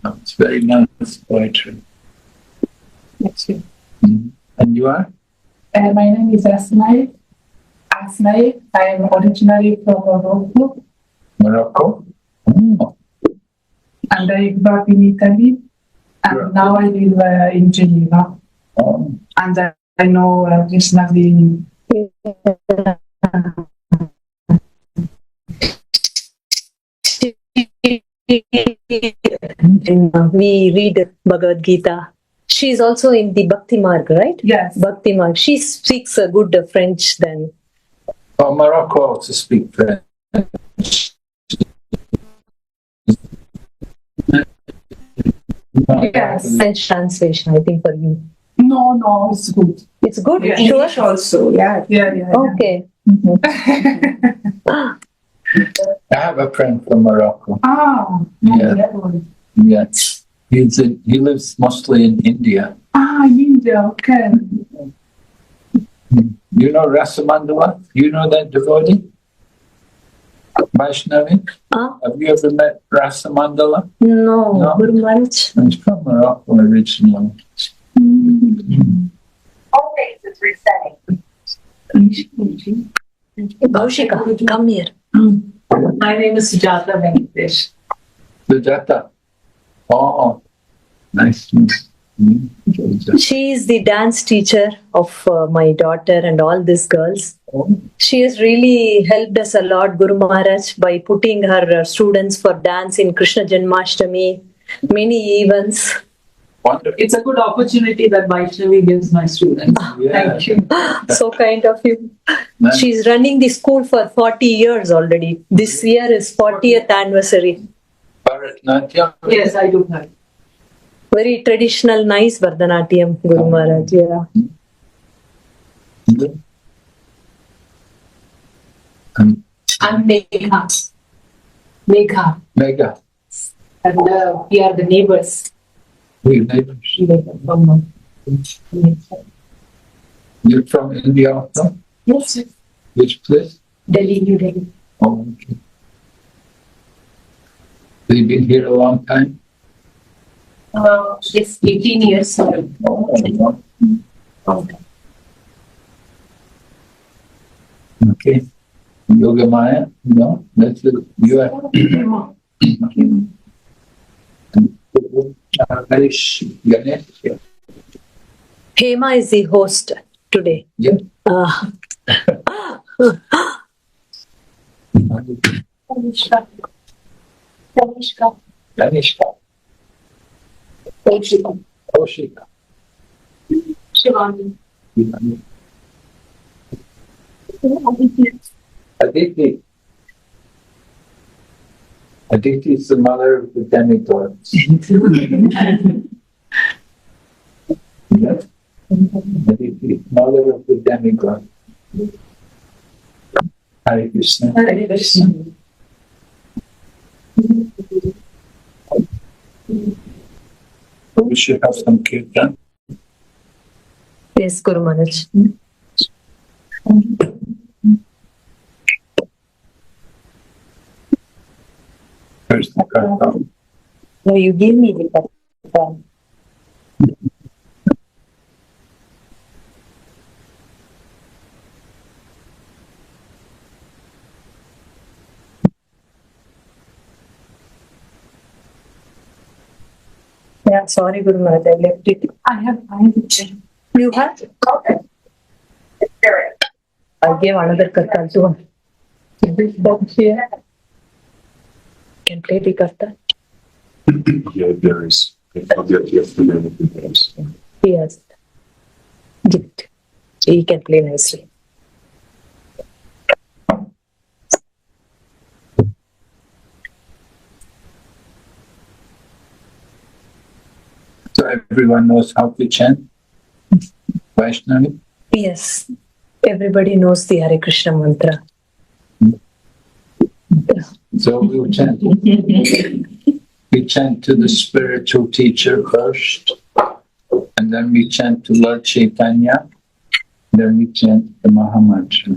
Oh, it's very nice poetry. Thank you. And you are? My name is Asmail. Asmail. I am originally from Morocco. Morocco? Oh. And I grew up in Italy. And now I live in Geneva. Oh. And I know Krishnavi. We read Bhagavad Gita. She is also in the Bhakti Marg, right? Yes. Bhakti Marg. She speaks a good French then. Oh, Morocco also speak French. Yes. French translation, I think, for you. No, it's good. It's good. Yeah. English also, yeah. Okay. I have a friend from Morocco. Yeah. Yes. He lives mostly in India. India, okay. You know Rasamandala? You know that devotee? Vaishnavi? Have you ever met Rasamandala? No. Guru Maharaj. He's from Morocco originally. Okay, it's resetting. Bhaushika, come here. My name is Sujata Venkatesh. Sujata. Oh, nice. She is the dance teacher of my daughter and all these girls. She has really helped us a lot, Guru Maharaj, by putting her students for dance in Krishna Janmashtami, many events. Wonderful. It's a good opportunity that Vaishnavi gives my students. Thank you. So kind of you. Nice. She's running the school for 40 years already. This year is 40th anniversary. Bharatnatyam? Yes, I do have. Very traditional, nice Bharatanatyam, Guru Maharaj. Yeah. I'm Megha. Megha. Mega. And we are the neighbors. We're neighbors. You're from India also? Yes. Which place? Delhi, New Delhi. Oh, okay. Have you been here a long time? Yes, 18 years. Oh, okay. Yoga Maya? No? That's it. You are. Ganesh. Hema is the host today. Yeah. Kanishka. Kanishka. Ganeshka. Kaushika. Kaushika. Shivani. Aditi. Aditi is the mother of the demigods. Yeah. Aditi, mother of the demigod. Hare Krishna. Hare Krishna. We should have some kirtan. Yes, Guru Maharaj. Where's the kirtan? No, you give me the kirtan. Yeah, sorry, Guru Maharaj, I left it. I have it. You have? Okay. It's there. I gave another kirtan to her. Can play the kirtan. Yeah, there is. I'll get you for them. Yes. Give it. He can play nicely. So everyone knows how to chant Vaishnavi? Yes. Everybody knows the Hare Krishna mantra. So we'll chant. We chant to the spiritual teacher first, and then we chant to Lord Chaitanya, then we chant the Mahamantra.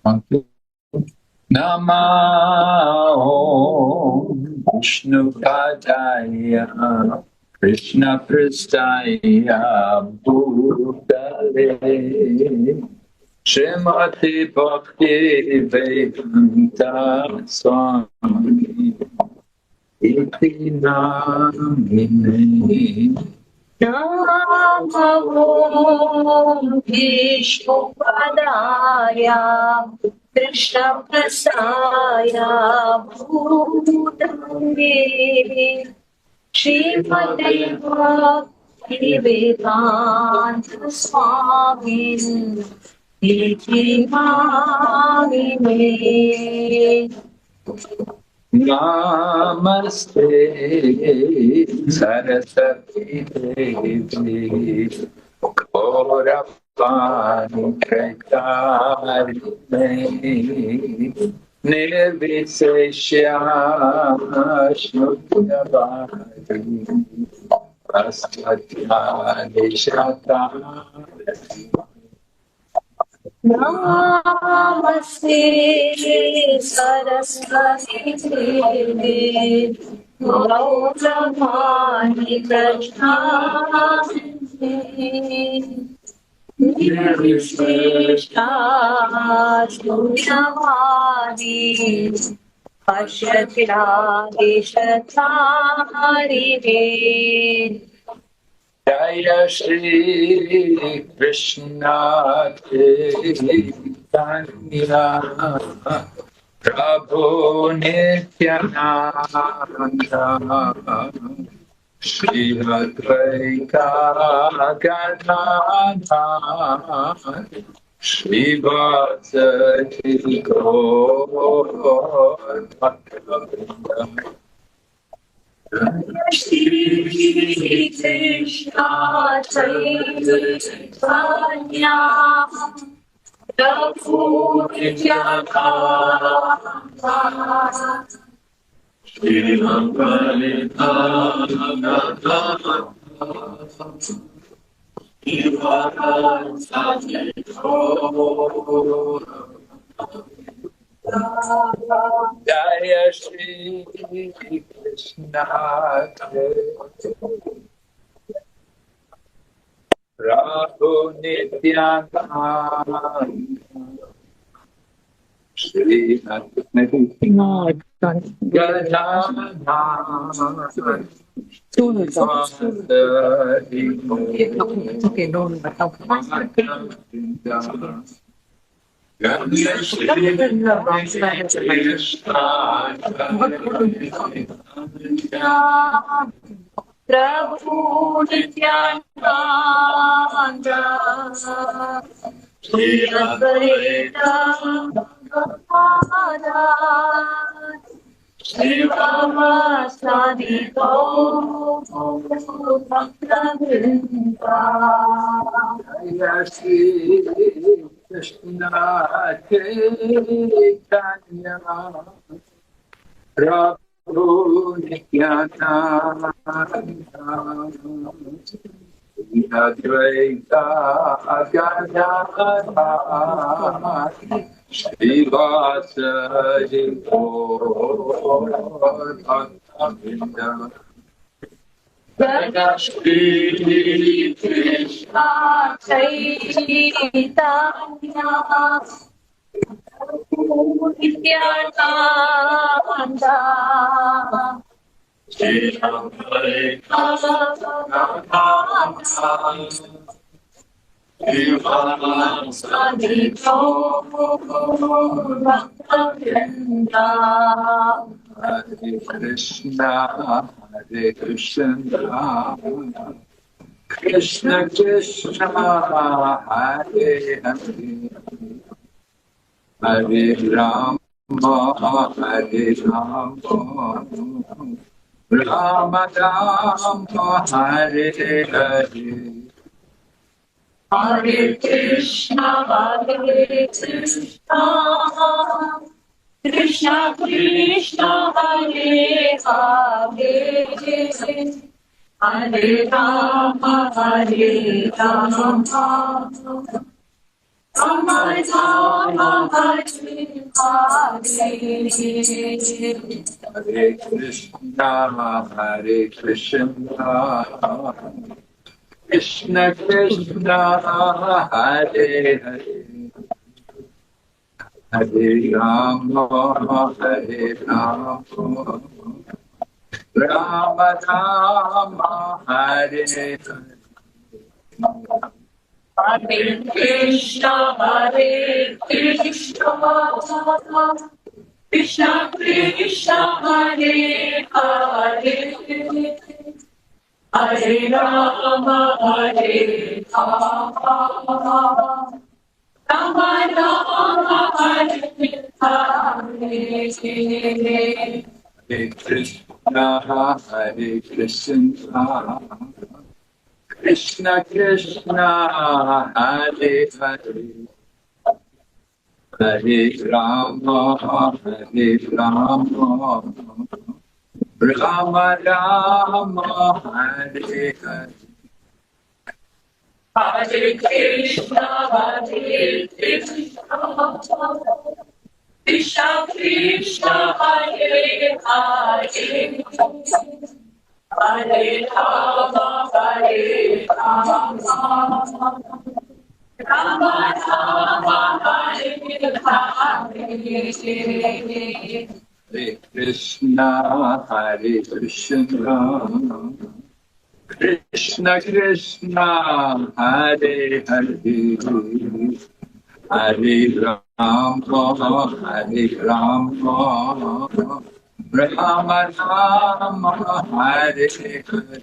Okay. Namah Vishnupadaya Krishna Pristaya Bhutale Srimati Bhakti Vedanta Swami Iti Namine Namo Vishnupadaya Krishna Prasaya Bhutale Srimati Bhakti Vedanta Swami Iti Namine Namaste Saraswati Devi Gaurapani Prakarini Nirvisesha Shukyavari Prasatyadishata Namaste Saraswati Devi Gauravani Prajnani Nirvishesha Shunyavadi Pashatya Deshatharine Jaya Shri Krishna Chaitanya Prabhu Nityananda Shri Advaita Gadadhar Shri Vasati Gaur Bhakta Shri Krishna Chaitanya Prabhu Nityananda Shri Advaita Gadadhar Jaya Shri Krishna Prabhu Nityananda Shri Advaita Gadadhar Okay, don't. Prabhu Nityananda Shri Advaita Gadadhar Shri Vasadi Gaur Bhakta-vrinda Jaya Shri Krishna Chaitanya Prabhu Nityananda Advaita Gadadhar Shri Vasadi Gaur Bhakta-vrinda Jaya Shri Krishna Chaitanya Prabhu Nityananda Shri Advaita Gadadhar Shri Vasadi Gaur Bhakta-vrinda Hare Krishna, Hare Krishna, Krishna Krishna, Hare Hare, Hare Rama, Hare Rama, Rama Rama, Hare Hare. Hare Krishna, Krishna Krishna, Hare Hare, Hare Rama, Hare Rama, Hare Hare Krishna, Hare Krishna, Krishna Krishna, Hare Hare, Hare Rama, Hare Rama, Rama Rama, Hare Hare. Hare Krishna, Hare Krishna, Krishna Krishna, Hare Hare, Hare Rama, Hare Rama, Rama Rama, Hare Hare. Hare Krishna, Hare Krishna, Krishna Krishna, Hare Hare, Hare Rama, Hare Rama, Rama Rama, Hare Hare. Hare Krishna, Hare Krishna, Krishna Krishna, Hare Hare, Hare Rama, Hare Rama, Rama Rama, Hare Hare. Hare Krishna, Hare Krishna, Krishna Krishna, Hare Hare, Hare Rama, Hare Rama, Rama Rama, Hare Hare.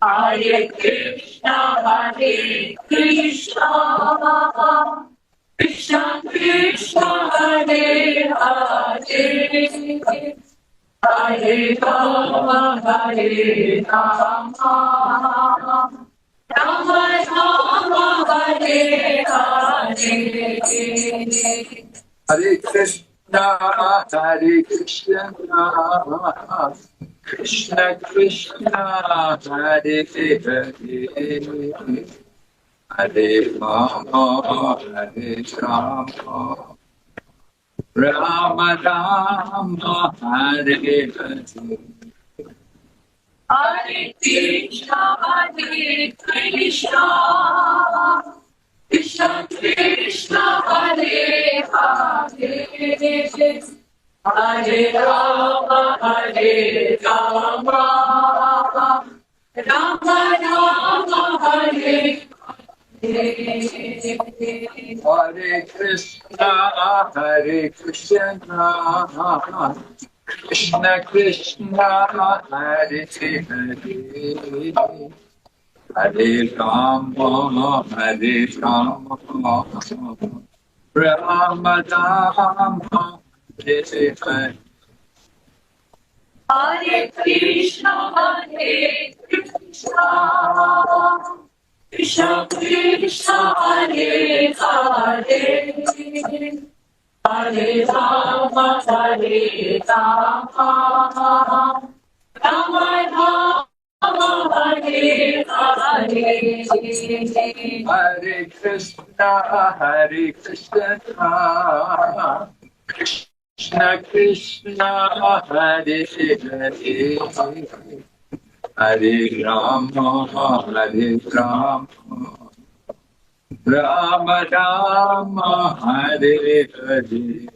Hare Krishna, Hare Krishna, Krishna Krishna, Hare Hare, Hare Rama, Hare Rama, Rama Rama, Hare Hare. Hare Krishna, Hare Krishna, Krishna Krishna, Hare Hare, Hare Rama, Hare Rama, Rama Rama, Hare Hare. Hare Krishna, Hare Krishna, Krishna Krishna, Hare Hare, Hare Rama, Hare Rama, Rama Rama, Hare Hare. Hare Krishna, Hare Krishna, Krishna Krishna, Hare Hare, Hare Rama, Hare Rama, Rama Rama, Hare Hare. Hare Krishna, Hare Krishna, Krishna Krishna, Hare Hare, Hare Rama, Hare Rama, Rama Rama, Hare Hare. Hare Krishna, Hare Krishna, Krishna Krishna, Hare Hare, Hare Rama, Hare Rama, Rama Rama, Hare Hare.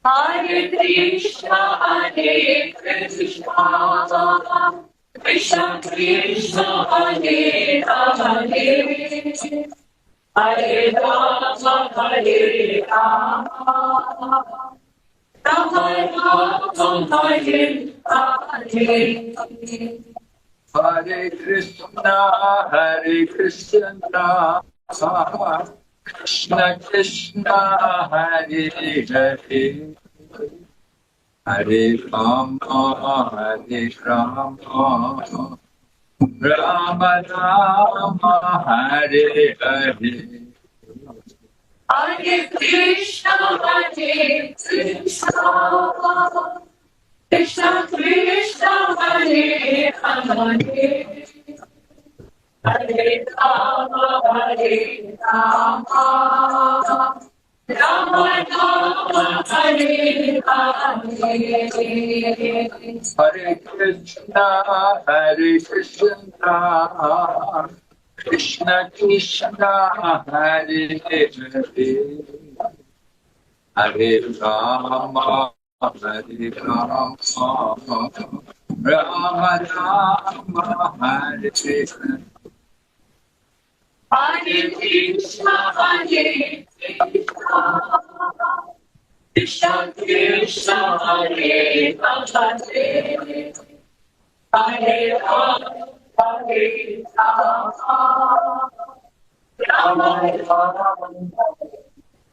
Hare Krishna, Hare Krishna, Krishna Krishna, Hare Hare, Hare Rama, Hare Rama, Rama Rama, Hare Hare. Hare Krishna, Hare Krishna, Krishna Krishna, Hare Hare, Hare Rama, Hare Rama, Rama Rama, Hare Hare. Hare Krishna, Hare Krishna, Krishna Krishna, Hare Hare, Hare Rama, Hare Rama, Rama Rama, Hare Hare. Hare Krishna, Krishna Krishna, Hare Hare, Hare Rama, Hare Rama, Rama Rama, Hare Hare. Hare Krishna, Hare Krishna, Krishna Krishna, Hare Hare, Hare Rama, Hare Rama, Rama Rama,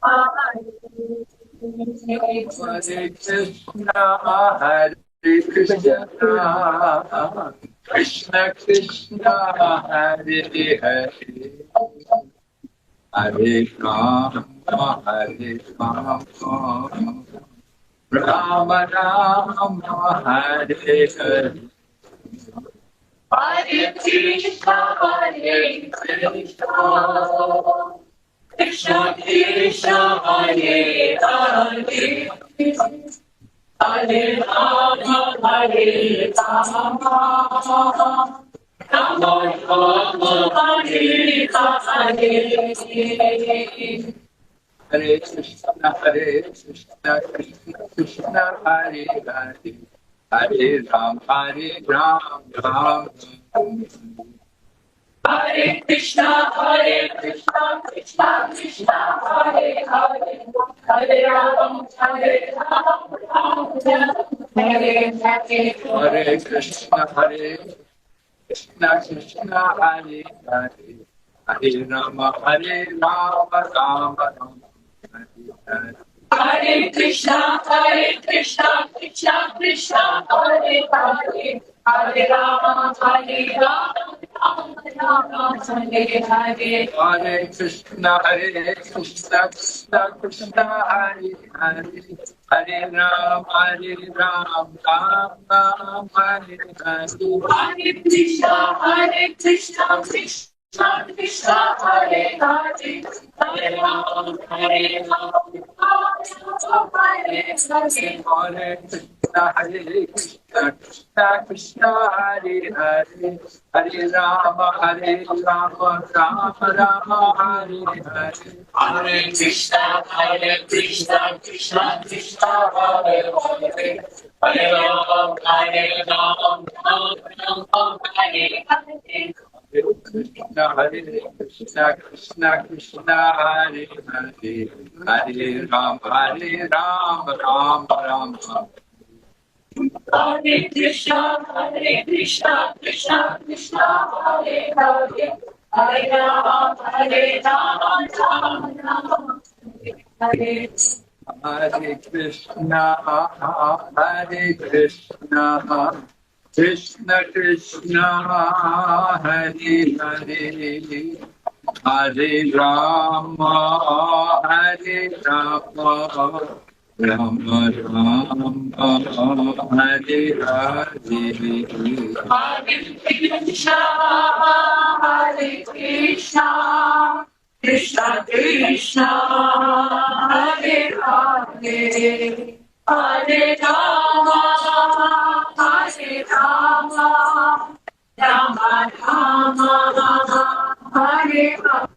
Hare Krishna, Hare Krishna, Krishna Krishna, Hare Hare, Hare Rama, Hare Rama, Rama Rama, Hare Hare. Hare Krishna, Hare Krishna, Krishna Krishna, Hare Hare, Hare Rama, Hare Rama, Rama Rama, Hare Hare. Hare Krishna, Krishna Krishna, Hare Hare, Hare Ram, Ram. Hare Krishna, Krishna Krishna, Hare Hare, Hare Rama, Ram Hare Hare. Hare Krishna, Krishna Krishna, Hare Hare, Hare Rama, Ram. Hare Krishna, Krishna Krishna, Hare Hare, Hare Rama, Rama Hare Hare. Hare Krishna, Krishna Krishna, Hare Hare, Hare Rama, Ram, Hare Hare. Hare Krishna, Krishna Krishna, Hare Hare, Hare Rama, Hare Hare. Hare Krishna, Krishna Krishna, Hare Hare, Hare Rama, Rama, Hare Hare. Hare Krishna, Krishna Krishna, Hare Hare, Hare Rama, Hare Hare. Krishna, Krishna Krishna, Hare Hare, Hare Ram, Ram. Hare Krishna, Krishna Krishna, Hare Hare, Hare Rama, Rama Hare Hare. Hare Krishna, Krishna Krishna, Hare Hare, Hare Rama, Rama Rama, Hare Hare. Hare Krishna, Krishna Krishna, Hare Hare, Hare Rama, Rama Rama, Hare Hare. Hare Krishna, Krishna Krishna, Hare Hare, Hare Rama, Rama Rama, Hare Hare.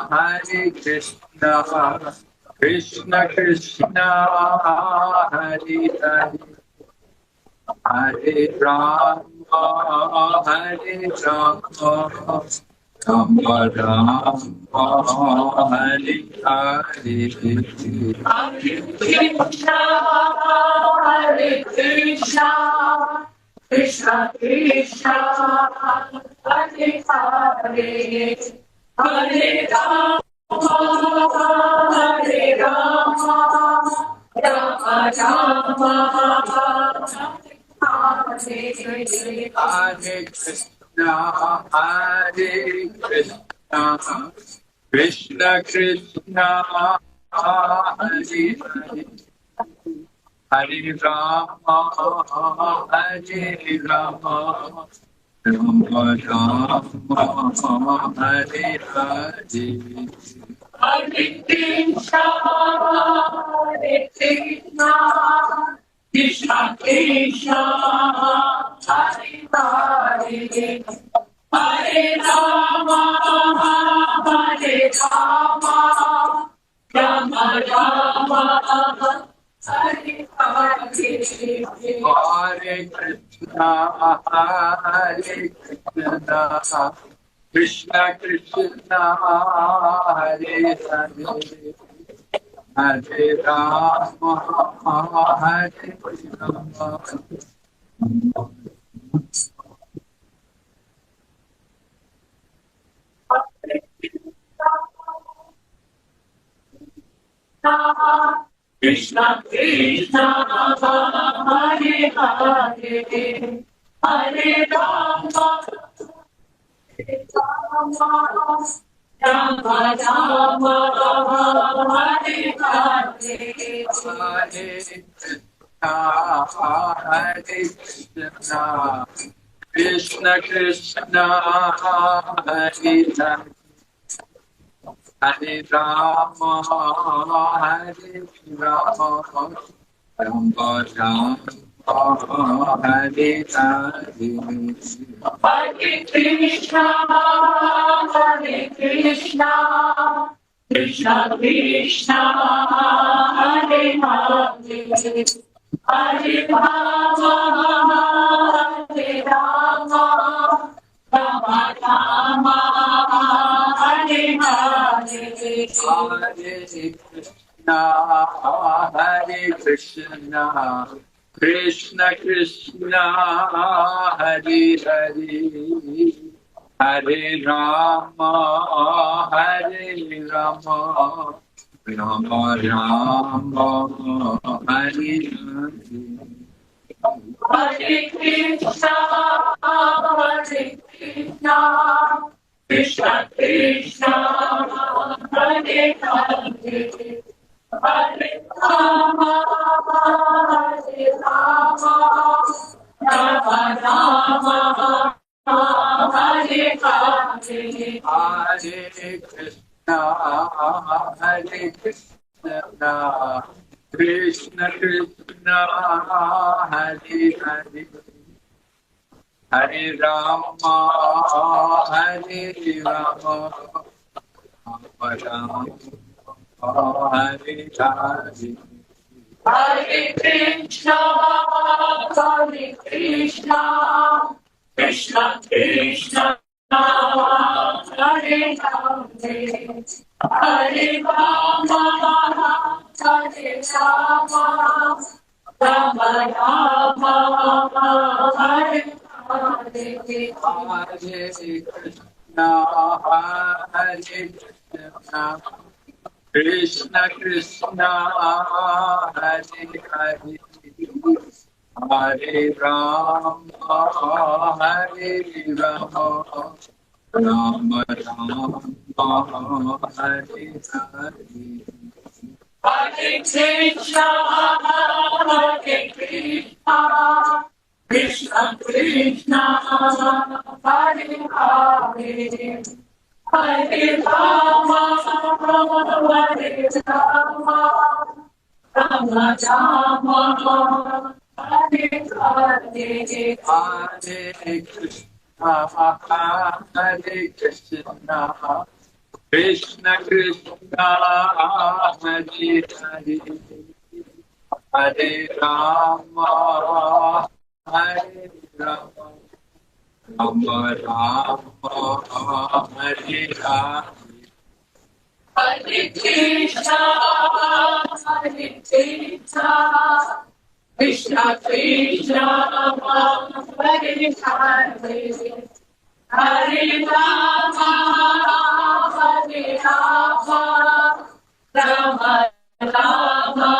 Hare Krishna, Krishna Krishna, Hare Hare, Hare Rama, Rama Rama, Hare Hare Krishna, Krishna Krishna, Hare Hare, Hare Rama, Hare Rama, Rama Rama, Hare Hare. Hare Krishna, Hare Krishna, Krishna Krishna, Hare Hare, Hare Rama, Hare Rama, Rama Rama, Hare Hare. Hare Krishna, Hare Krishna, Krishna Krishna, Hare Hare, Hare Rama, Hare Rama. Krishna Krishna, Hare Hare, Hare Rama, Hare Rama, Rama Rama, Hare Hare. Hare Krishna, Krishna Krishna, Hare Hare, Hare Rama, Hare Rama, Rama Rama, Hare Hare. Hare Krishna, Hare Krishna, Krishna Krishna, Hare Hare, Hare Rama, Hare Rama, Rama Rama, Hare Hare. Hare Krishna, Hare Krishna, Krishna Krishna, Hare Hare, Hare Rama, Hare Rama, Rama Rama, Hare Hare. Hare Krishna, Hare Krishna, Krishna Krishna, Hare Hare, Hare Rama, Hare Rama, Rama Rama, Hare Hare. Hare Krishna, Hare Krishna, Krishna Krishna, Hare Hare, Hare Rama, Hare Rama, Rama Rama, Hare Hare. Hare Krishna, Hare Krishna, Krishna Krishna, Hare Hare, Hare Rama, Hare Rama, Rama Rama, Hare Hare. Hare Krishna, Hare Krishna, Krishna Krishna, Hare Hare, Hare Rama, Hare Rama, Rama Rama, Hare Hare. Hare Krishna, Hare Krishna, Krishna Krishna, Hare Hare, Hare Rama, Hare Rama, Rama Rama, Hare Hare. Hare Krishna, Hare Krishna, Krishna Krishna, Hare Hare, Hare Rama, Hare Rama, Rama Rama, Hare Hare. Hare Krishna, Hare Krishna, Krishna Krishna, Hare Hare, Hare Rama, Hare Rama, Rama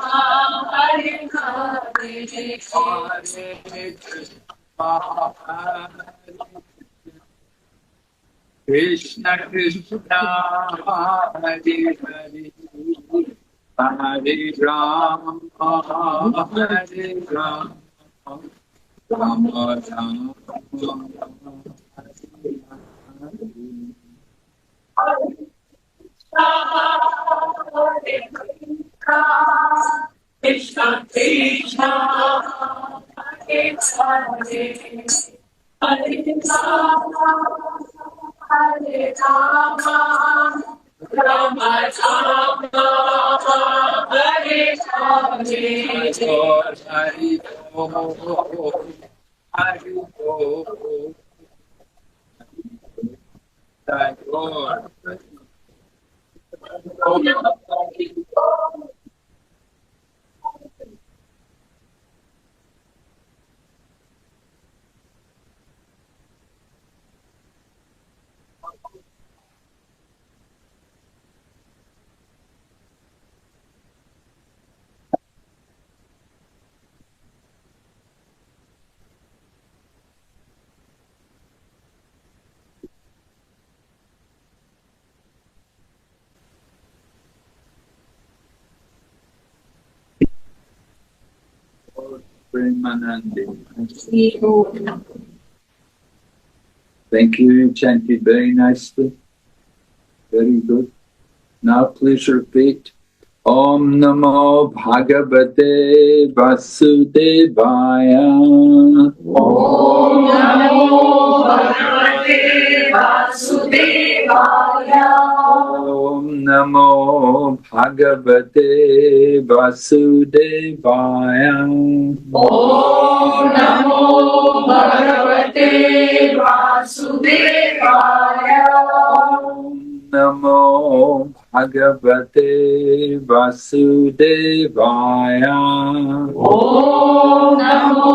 Rama, Hare Hare. Krishna Krishna, Hare Hare, Hare Rama, Krishna Krishna Hare Hare Hare Rama Rama Rama Hare Hare Hare Premanandi. Thank you. You chanted very nicely. Very good. Now please repeat. Om Namo Bhagavate Vasudevaya. Om Namo Bhagavate Vasudevaya. Om Namo Bhagavate Vasudevaya. Om Namo Bhagavate Vasudevaya. Namo Bhagavate Vasudevaya. Om Namo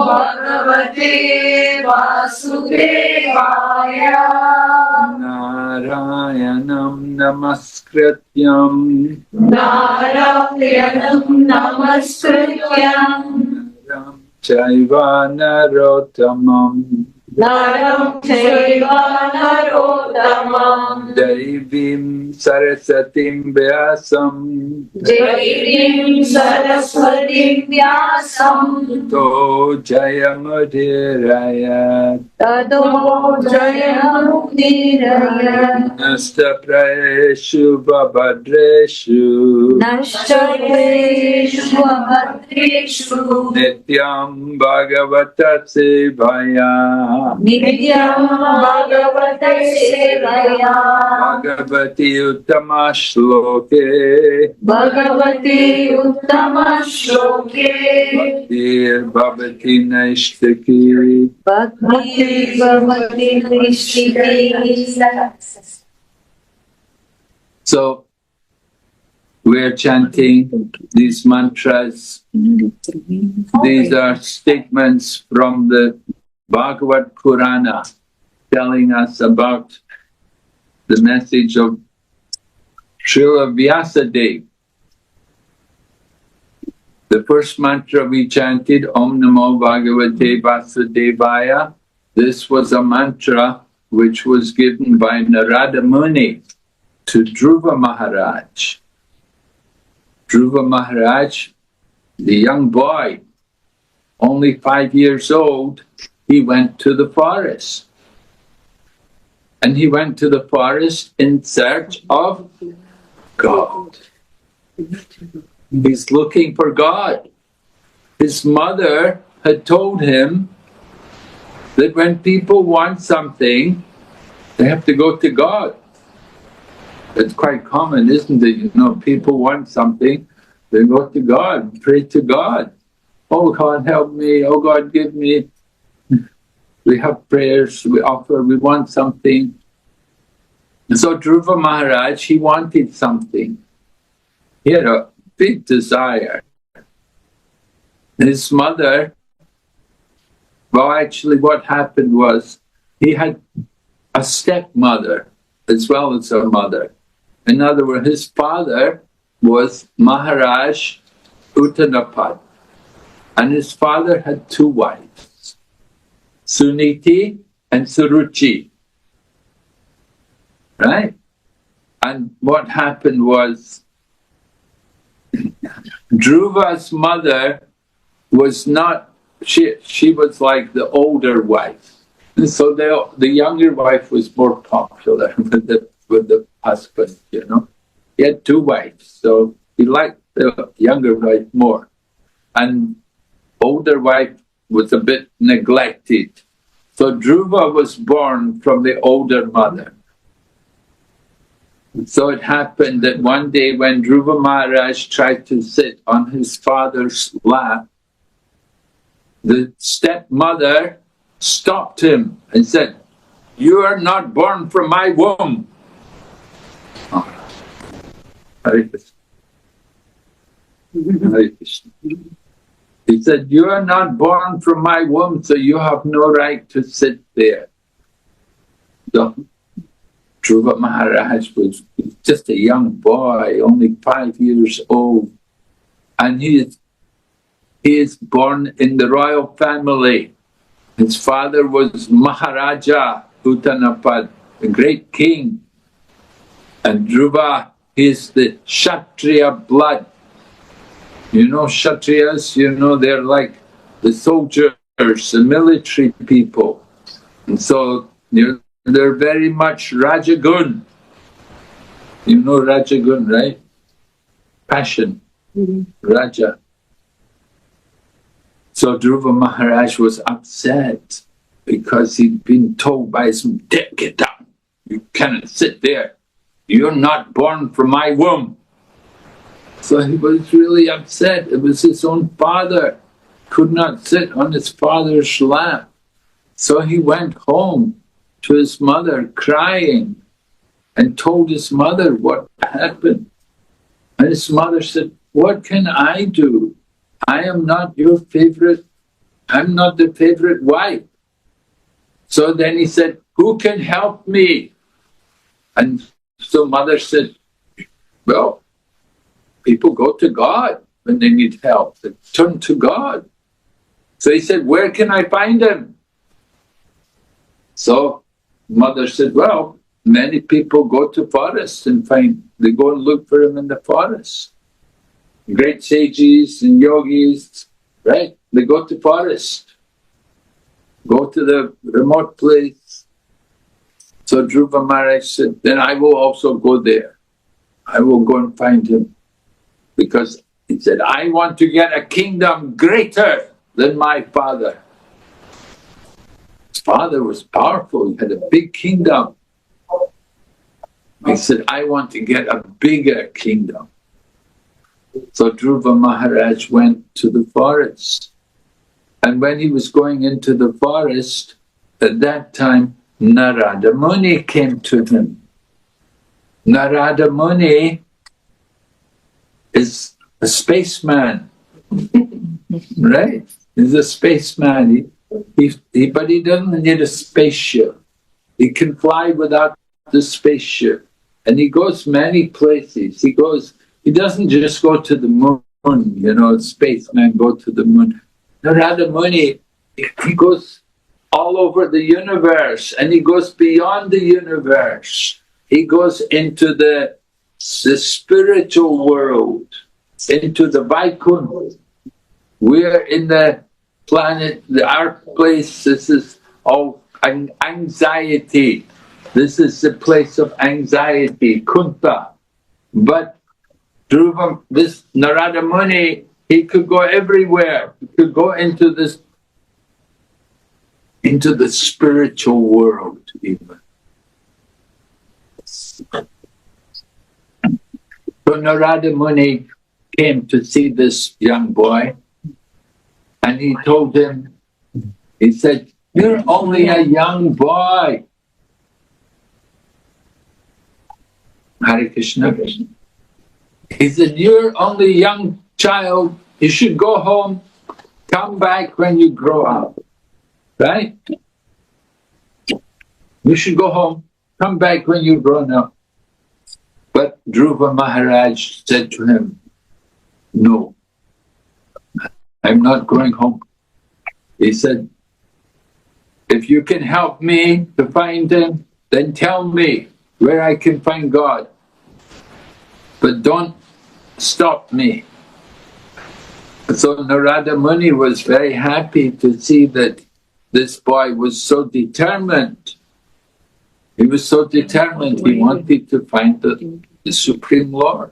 Bhagavate Vasudevaya. Narayanam Namaskrityam Narayanam Namaskrityam Naram Chaiva Narottamam Naram Chaiva Narottamam Devim Sarasatim Vyasam Devim Saraswatim Vyasam To Jayamudirayat Tado Jayamudiraya Nasta Praeshu Babhadreshu Nashtareshu Abhadreshu Nityam Bhagavata Sevaya Nityam Bhagavate Sevaya Bhagavati Uttama Shloke Bhagavati Uttama Shloke Bhaktir Bhavati Naishtaki. Bhakti Bhavati Nishtiki. So we're chanting these mantras. These are statements from the Bhagavad Purana telling us about the message of Srila Vyasadeva. The first mantra we chanted, Om Namo Bhagavate Vasudevaya. This was a mantra which was given by Narada Muni to Dhruva Maharaj. Dhruva Maharaj, the young boy, only 5 years old, he went to the forest. And he went to the forest in search of God. He's looking for God. His mother had told him that when people want something, they have to go to God. It's quite common, isn't it? You know, people want something, they go to God, pray to God. Oh God, help me. Oh God, give me. We have prayers, we offer, we want something. And so Dhruva Maharaj, he wanted something. He had a big desire. His mother, well, actually what happened was he had a stepmother as well as a mother. In other words, his father was Maharaj Uttanapad, and his father had two wives, Suniti and Suruchi. Right? And what happened was Dhruva's mother was not, she was like the older wife. And so the younger wife was more popular with the husband, you know. He had two wives, so he liked the younger wife more. And older wife was a bit neglected. So Dhruva was born from the older mother. So it happened that one day when Dhruva Maharaj tried to sit on his father's lap, the stepmother stopped him and said, "You are not born from my womb." Oh. Hare Krishna. Hare Krishna. He said, "You are not born from my womb, so you have no right to sit there." So Dhruva Maharaj was just a young boy, only 5 years old, and he is born in the royal family. His father was Maharaja Uttanapad, the great king, and Dhruva is the Kshatriya blood. You know Kshatriyas, you know, they're like the soldiers, the military people. And so they're very much Rajagun. You know Rajagun, right? Passion, Raja. So Dhruva Maharaj was upset because he'd been told by his mom, "Get down, you cannot sit there. You're not born from my womb." So he was really upset. It was his own father, could not sit on his father's lap. So he went home to his mother crying and told his mother what happened. And his mother said, "What can I do? I am not your favorite, I'm not the favorite wife." So then he said, "Who can help me?" And so mother said, "Well, people go to God when they need help. They turn to God." So he said, "Where can I find him?" So mother said, "Well, many people go to forests and they go and look for him in the forest. Great sages and yogis, right? They go to forest, go to the remote place." So Dhruva Maharaj said, "Then I will also go there. I will go and find him." Because he said, "I want to get a kingdom greater than my father." His father was powerful, he had a big kingdom. He said, "I want to get a bigger kingdom." So Dhruva Maharaj went to the forest. And when he was going into the forest, at that time, Narada Muni came to him. Narada Muni is a spaceman, right? He's a spaceman, but he doesn't need a spaceship. He can fly without the spaceship. And he goes many places. He doesn't just go to the moon, you know, spacemen go to the moon. Narada Muni, he goes all over the universe, and he goes beyond the universe. He goes into the spiritual world, into the Vaikuntha. We're in the planet, our place, this is all anxiety. This is the place of anxiety, Kunta. But Dhruva, this Narada Muni, he could go everywhere. He could go into the spiritual world even. So Narada Muni came to see this young boy, and he told him, he said, "You're only a young boy." Hare Krishna. He said, "You're only a young child. You should go home. Come back when you grow up." Right? You should go home. Come back when you're grown up. But Dhruva Maharaj said to him, "No, I'm not going home." He said, "If you can help me to find him, then tell me where I can find God. But don't stop me. So Narada Muni was very happy to see that this boy was so determined. He was so determined, he wanted to find the Supreme Lord.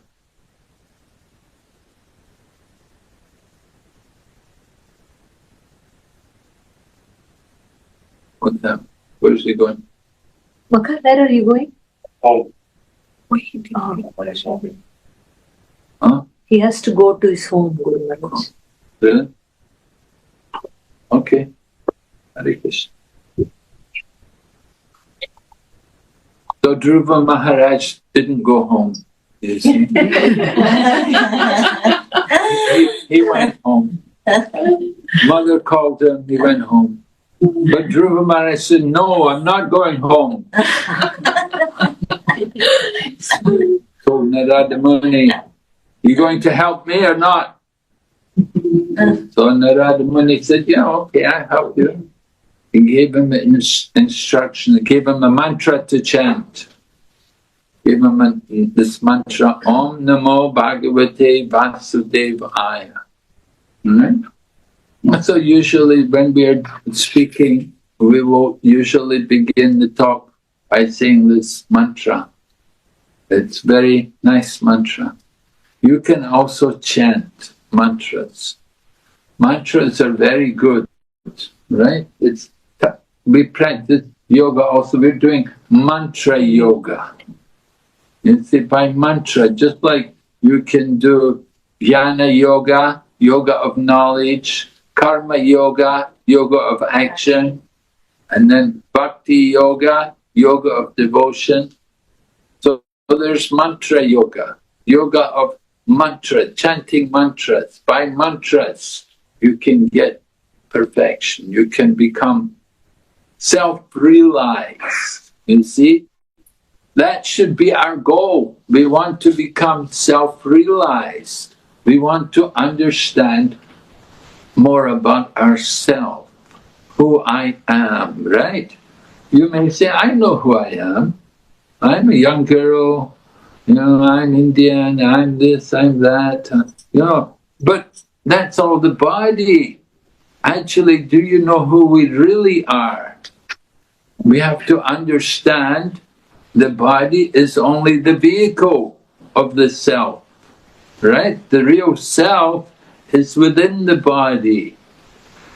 What's that? Where's he going? Makar, where are you going? Oh, Huh? He has to go to his home, Guru Maharaj. Really? Okay. Hare Krishna. So Dhruva Maharaj didn't go home. You see? he went home. Mother called him, he went home. But Dhruva Maharaj said, no, I'm not going home. So Narada Muni, you going to help me or not? So Narada Muni said, yeah, okay, I'll help you. He gave him an instruction, he gave him a mantra to chant. Gave him this mantra, Om Namo Bhagavate Vasudevaya. Right? So usually when we are speaking, we will usually begin the talk by saying this mantra. It's very nice mantra. You can also chant mantras. Mantras are very good, right? We practice yoga also. We're doing mantra yoga. You see, by mantra, just like you can do jnana yoga, yoga of knowledge, karma yoga, yoga of action, and then bhakti yoga, yoga of devotion. So there's mantra yoga, yoga of mantra, chanting mantras. By mantras, you can get perfection. You can become self-realized. You see? That should be our goal. We want to become self-realized. We want to understand more about ourselves, who I am, right? You may say, I know who I am. I'm a young girl, I'm Indian, I'm this, I'm that, but that's all the body. Actually, do you know who we really are? We have to understand the body is only the vehicle of the self, right? The real self is within the body.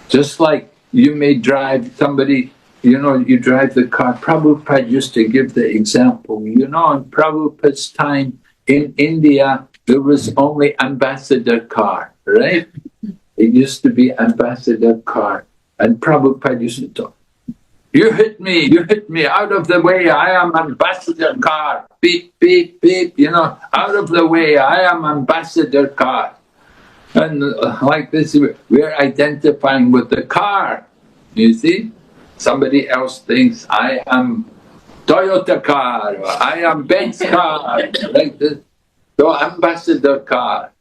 Just like you may drive somebody, you drive the car. Prabhupada used to give the example, in Prabhupada's time in India, there was only ambassador car, right? It used to be ambassador car. And Prabhupada used to talk, you hit me, out of the way, I am ambassador car. Beep, beep, beep, out of the way, I am ambassador car. And like this, we're identifying with the car, you see? Somebody else thinks, I am Toyota car, or I am Benz car, like this. So ambassador car.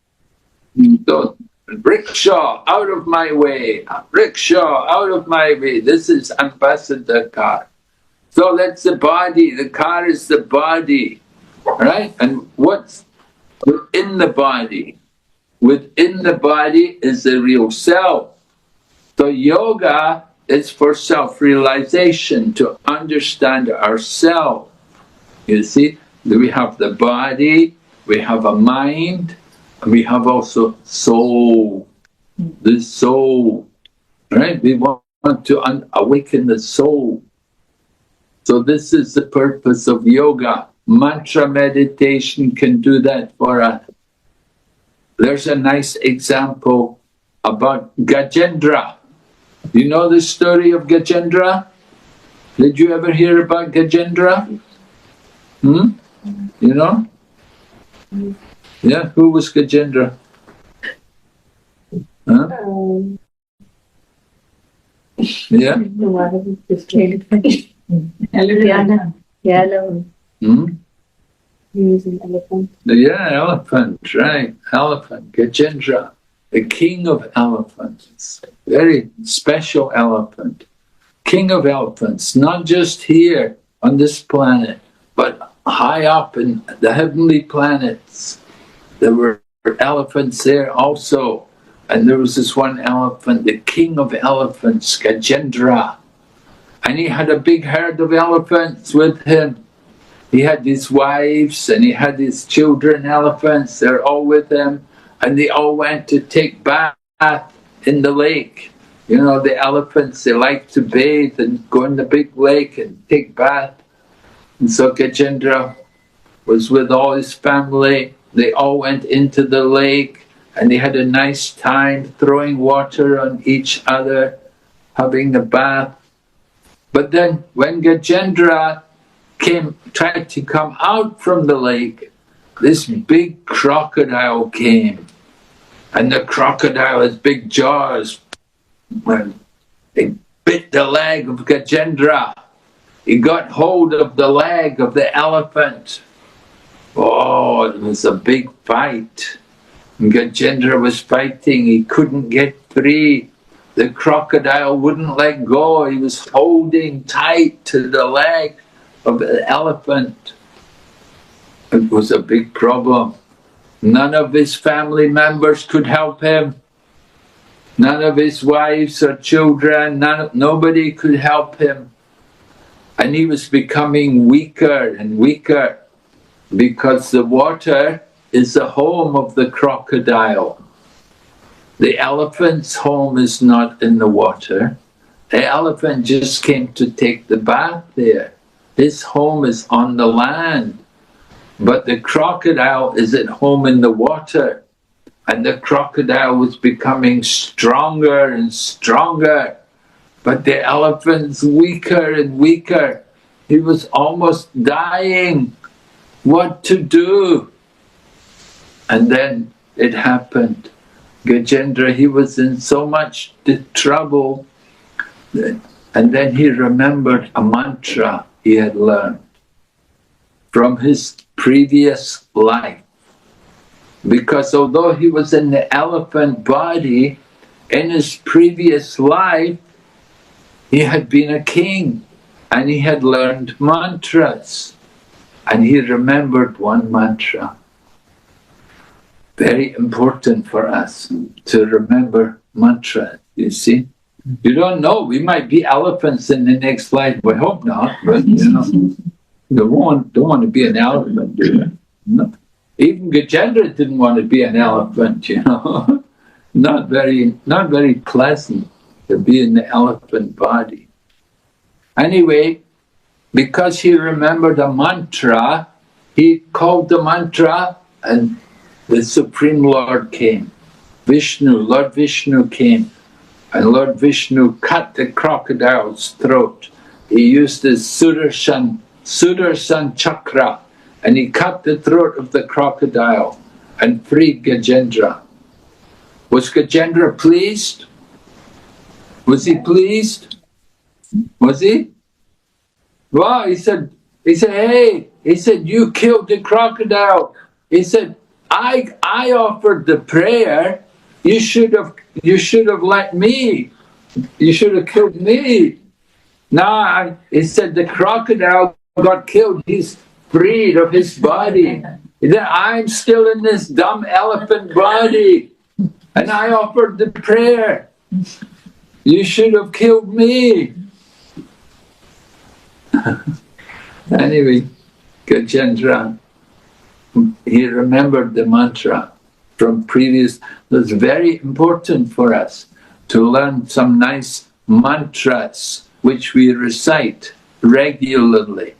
So, rickshaw, out of my way. Rickshaw, out of my way. This is ambassador car. So that's the body. The car is the body, right? And what's within the body? Within the body is the real self. So yoga is for self-realization, to understand ourself. You see, we have the body, we have a mind, and we have also soul. The soul, right? We want to awaken the soul. So this is the purpose of yoga. Mantra meditation can do that for us. There's a nice example about Gajendra. You know the story of Gajendra? Did you ever hear about Gajendra? You know? Yeah, who was Gajendra? Huh? Yeah? He is an elephant. Yeah, elephant, right. Elephant, Gajendra, the king of elephants. Very special elephant. King of elephants, not just here on this planet, but high up in the heavenly planets. There were elephants there also. And there was this one elephant, the king of elephants, Gajendra. And he had a big herd of elephants with him. He had his wives and he had his children elephants, they're all with him. And they all went to take bath in the lake. You know, the elephants, they like to bathe and go in the big lake and take bath. And so Gajendra was with all his family. They all went into the lake and they had a nice time throwing water on each other, having a bath. But then when Gajendra tried to come out from the lake, this big crocodile came. And the crocodile has big jaws. He bit the leg of Gajendra. He got hold of the leg of the elephant. Oh, it was a big fight. And Gajendra was fighting. He couldn't get free. The crocodile wouldn't let go. He was holding tight to the leg of the elephant. It was a big problem. None of his family members could help him. None of his wives or children, nobody could help him. And he was becoming weaker and weaker because the water is the home of the crocodile. The elephant's home is not in the water. The elephant just came to take the bath there. His home is on the land. But the crocodile is at home in the water. And the crocodile was becoming stronger and stronger. But the elephant's weaker and weaker. He was almost dying. What to do? And then it happened. Gajendra, he was in so much trouble. And then he remembered a mantra he had learned from his previous life. Because although he was in the elephant body, in his previous life, he had been a king and he had learned mantras. And he remembered one mantra. Very important for us to remember mantras, you see. You don't know, we might be elephants in the next life. We hope not, but you know, don't want to be an elephant, do you? No. Even Gajendra didn't want to be an elephant, you know. Not very pleasant to be in the elephant body. Anyway, because he remembered a mantra, he called the mantra and the Supreme Lord came. Lord Vishnu came. And Lord Vishnu cut the crocodile's throat. He used his Sudarshan chakra and he cut the throat of the crocodile and freed Gajendra. Was Gajendra pleased? Was he pleased? Was he? Well, he said, hey, he said, you killed the crocodile. He said, I offered the prayer. You should have let me. You should have killed me. Now, he said, the crocodile got killed. He's freed of his body. Then I'm still in this dumb elephant body. And I offered the prayer. You should have killed me. Anyway, Gajendra, he remembered the mantra from previous. It's very important for us to learn some nice mantras which we recite regularly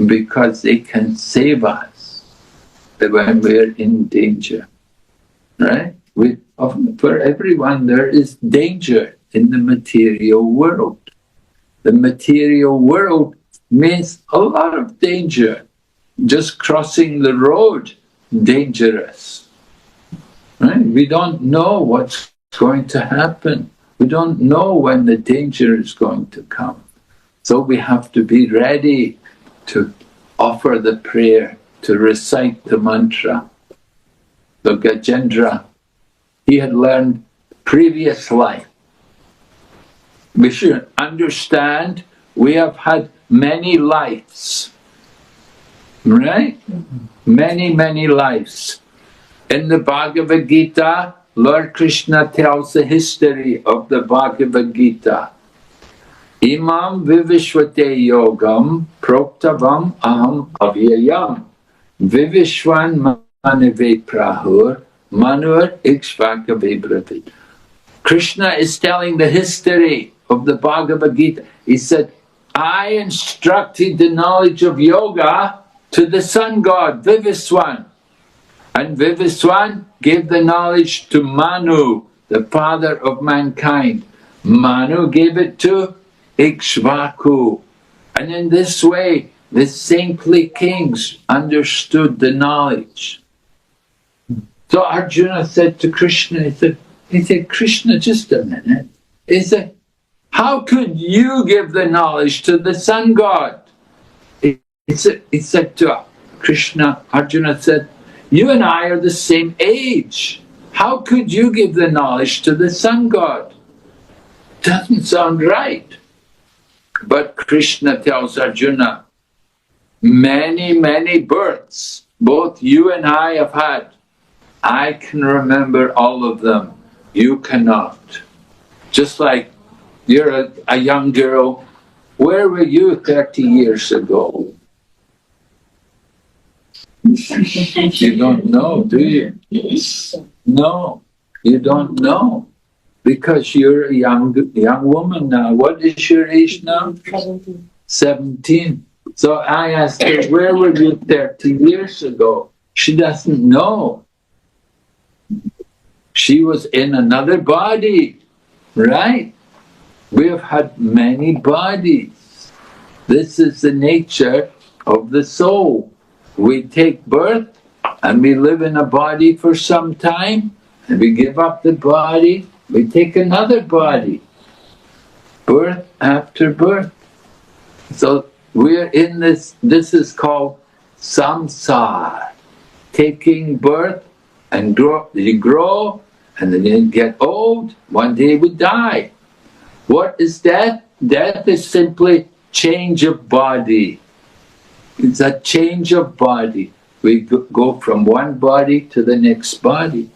because they can save us when we're in danger. Right? For everyone there is danger in the material world. The material world means a lot of danger. Just crossing the road, dangerous. Right? We don't know what's going to happen. We don't know when the danger is going to come. So we have to be ready to offer the prayer, to recite the mantra. So Gajendra, he had learned previous life. We should understand we have had many lives. Right? Many lives. In the Bhagavad Gita, Lord Krishna tells the history of the Bhagavad Gita. Imam vivishvate yogam proktavam aham avyayam vivishwan manave prahur manur ikshvaka vibravit. Krishna is telling the history of the Bhagavad Gita. He said, I instructed the knowledge of yoga to the sun god, Vivishwan. And Vivishwan gave the knowledge to Manu, the father of mankind. Manu gave it to Ikshvaku. And in this way, the saintly kings understood the knowledge. So Arjuna said to Krishna, he said, Krishna, just a minute. He said, how could you give the knowledge to the sun god? He said to Krishna, Arjuna said, you and I are the same age. How could you give the knowledge to the sun god? Doesn't sound right. But Krishna tells Arjuna, many, many births, both you and I have had. I can remember all of them. You cannot. Just like you're a young girl, where were you 30 years ago? You don't know, do you? No, you don't know. Because you're a young woman now. What is your age now? 17. So I asked her, where were you 30 years ago? She doesn't know. She was in another body, right? We have had many bodies. This is the nature of the soul. We take birth and we live in a body for some time and we give up the body, we take another body. Birth after birth. So we're in this is called samsara. Taking birth and you grow and then you get old, one day we die. What is death? Death is simply change of body. It's a change of body. We go from one body to the next body.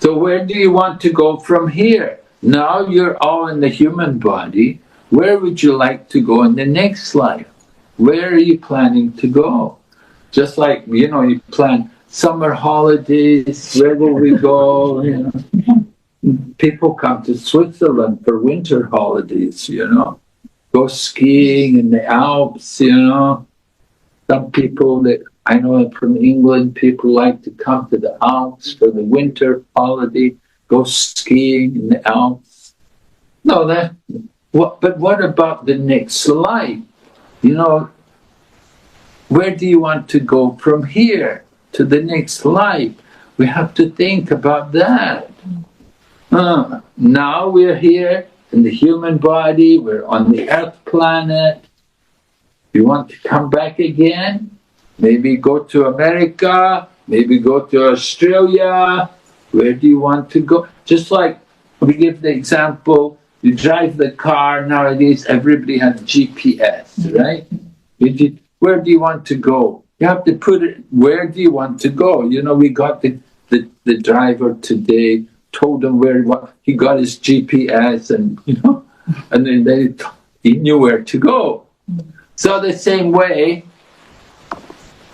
So where do you want to go from here? Now you're all in the human body. Where would you like to go in the next life? Where are you planning to go? Just like, you plan summer holidays, where will we go? People come to Switzerland for winter holidays, Go skiing in the Alps, Some people that I know from England, people like to come to the Alps for the winter holiday, go skiing in the Alps. No, but what about the next life? Where do you want to go from here to the next life? We have to think about that. Now we're here in the human body, we're on the earth planet. You want to come back again? Maybe go to America, maybe go to Australia. Where do you want to go? Just like we give the example, you drive the car, nowadays everybody has GPS, right? Where do you want to go? You have to put it, where do you want to go? We got the driver today, told him he got his GPS and, and then he knew where to go. So the same way,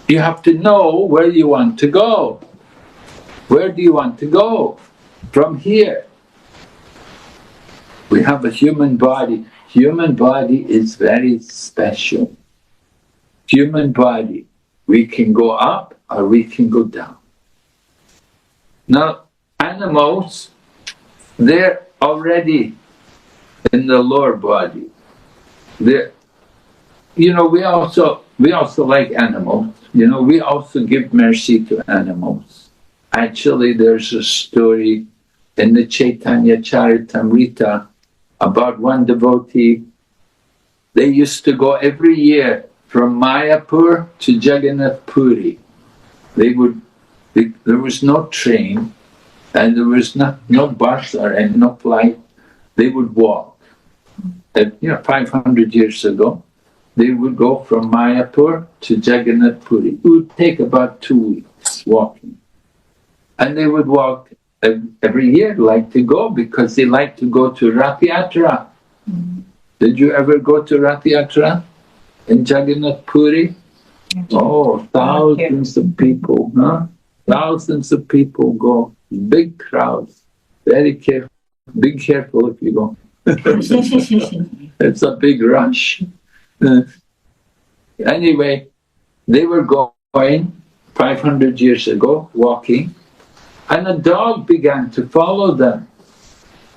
you have to know where you want to go. Where do you want to go from here? We have a human body. Human body is very special. Human body, we can go up or we can go down. Now, animals, they're already in the lower body. We also like animals. We also give mercy to animals. Actually, there's a story in the Chaitanya Charitamrita about one devotee. They used to go every year from Mayapur to Jagannath Puri. There was no train and there was no bus or no flight. They would walk. 500 years ago, they would go from Mayapur to Jagannath Puri. It would take about 2 weeks walking. And they would walk every year like to go because they like to go to Rath Yatra. Did you ever go to Rath Yatra in Jagannath Puri? Oh, thousands of people, huh? Thousands of people go. Big crowds. Very careful. Be careful if you go. It's a big rush. Anyway, they were going 500 years ago, walking, and a dog began to follow them.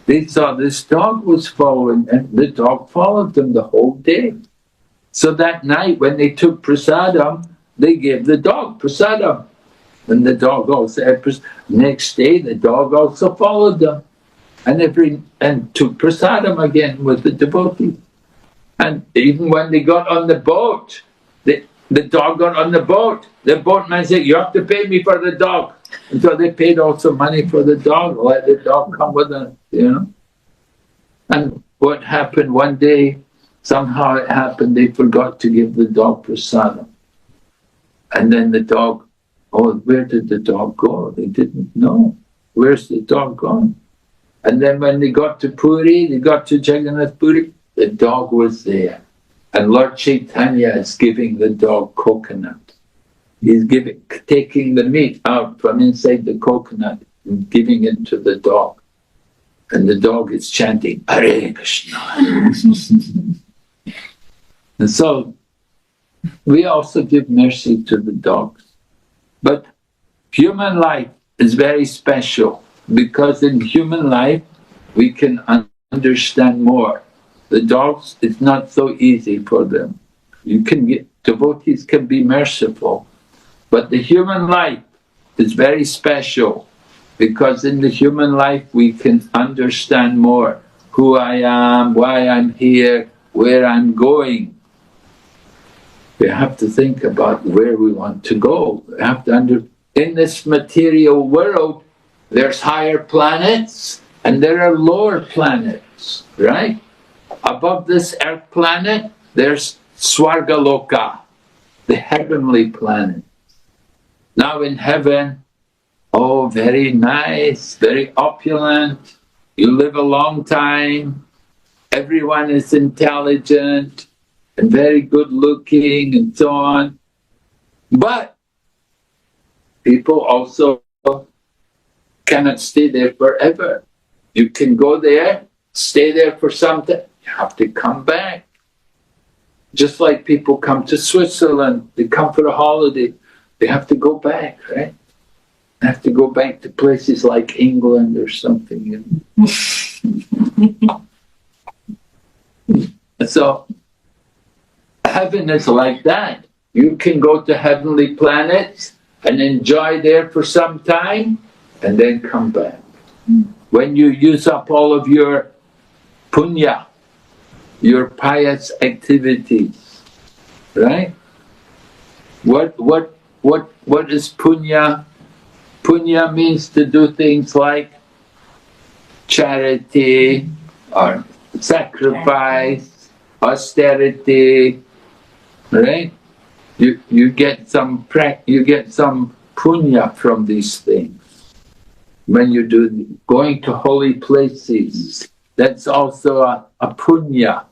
They saw this dog was following, and the dog followed them the whole day. So that night, when they took prasadam, they gave the dog prasadam. And the dog also had prasadam. Next day, the dog also followed them. And took prasadam again with the devotee. And even when they got on the boat, the dog got on the boat. The boatman said, "You have to pay me for the dog." And so they paid also money for the dog, let the dog come with them, And what happened one day, somehow it happened, they forgot to give the dog prasadam. And then the dog, where did the dog go? They didn't know. Where's the dog gone? And then when they got to Puri, they got to Jagannath Puri, the dog was there. And Lord Chaitanya is giving the dog coconut. He's taking the meat out from inside the coconut and giving it to the dog. And the dog is chanting, Hare Krishna. And so, we also give mercy to the dogs. But human life is very special because in human life, we can understand more. The dogs, it's not so easy for them. Devotees can be merciful. But the human life is very special because in the human life we can understand more who I am, why I'm here, where I'm going. We have to think about where we want to go. We have to in this material world, there's higher planets and there are lower planets, right? Above this earth planet, there's Swargaloka, the heavenly planet. Now in heaven, very nice, very opulent, you live a long time, everyone is intelligent and very good looking and so on. But people also cannot stay there forever. You can go there, stay there for some time, you have to come back. Just like people come to Switzerland, they come for a holiday, they have to go back, right? They have to go back to places like England or something. So, heaven is like that. You can go to heavenly planets and enjoy there for some time and then come back. When you use up all of your punya, your pious activities, right? What is punya? Punya means to do things like charity or sacrifice, austerity, right? You get some punya from these things. When you do going to holy places, that's also a punya.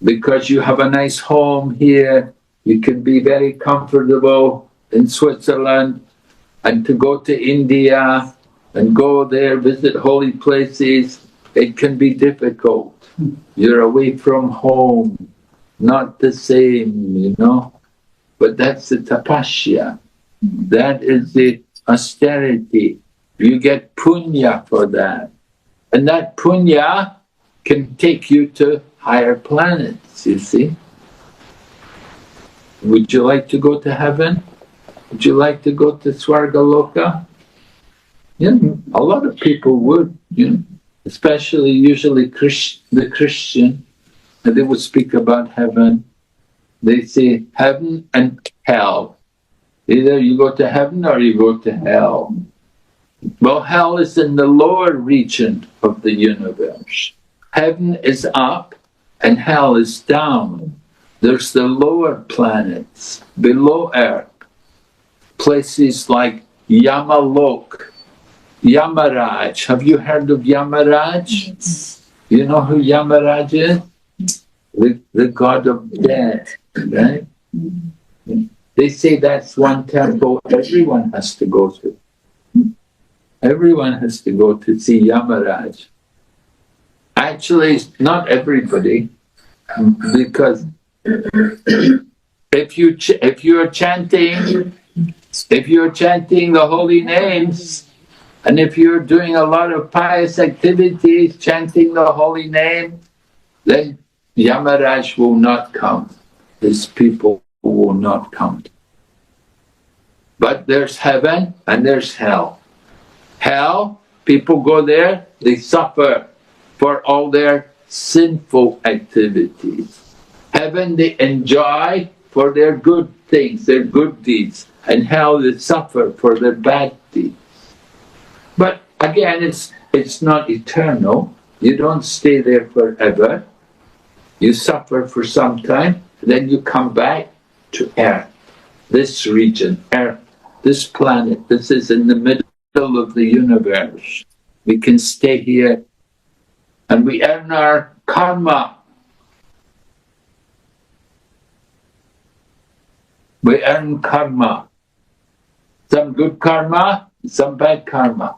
Because you have a nice home here, you can be very comfortable in Switzerland, and to go to India and go there, visit holy places, it can be difficult. You're away from home, not the same, But that's the tapasya. That is the austerity. You get punya for that. And that punya can take you to higher planets, you see. Would you like to go to heaven? Would you like to go to Swargaloka? Yeah, a lot of people would, especially usually the Christian, and they would speak about heaven. They say heaven and hell. Either you go to heaven or you go to hell. Well, hell is in the lower region of the universe. Heaven is up and hell is down. There's the lower planets below Earth. Places like Yamalok. Yamaraj. Have you heard of Yamaraj? You know who Yamaraj is? The god of death, right? They say that's one temple everyone has to go to. Everyone has to go to see Yamaraj. Actually, not everybody, because if you're chanting the holy names, and if you're doing a lot of pious activities, chanting the holy name, then Yamaraj will not come. His people will not come. But there's heaven and there's hell. Hell, people go there, they suffer for all their sinful activities. Heaven, they enjoy for their good things, their good deeds. And hell, they suffer for their bad deeds. But again, it's not eternal. You don't stay there forever. You suffer for some time, then you come back to Earth, this region, Earth, this planet. This is in the middle of the universe. We can stay here and we earn our karma. We earn karma. Some good karma, some bad karma.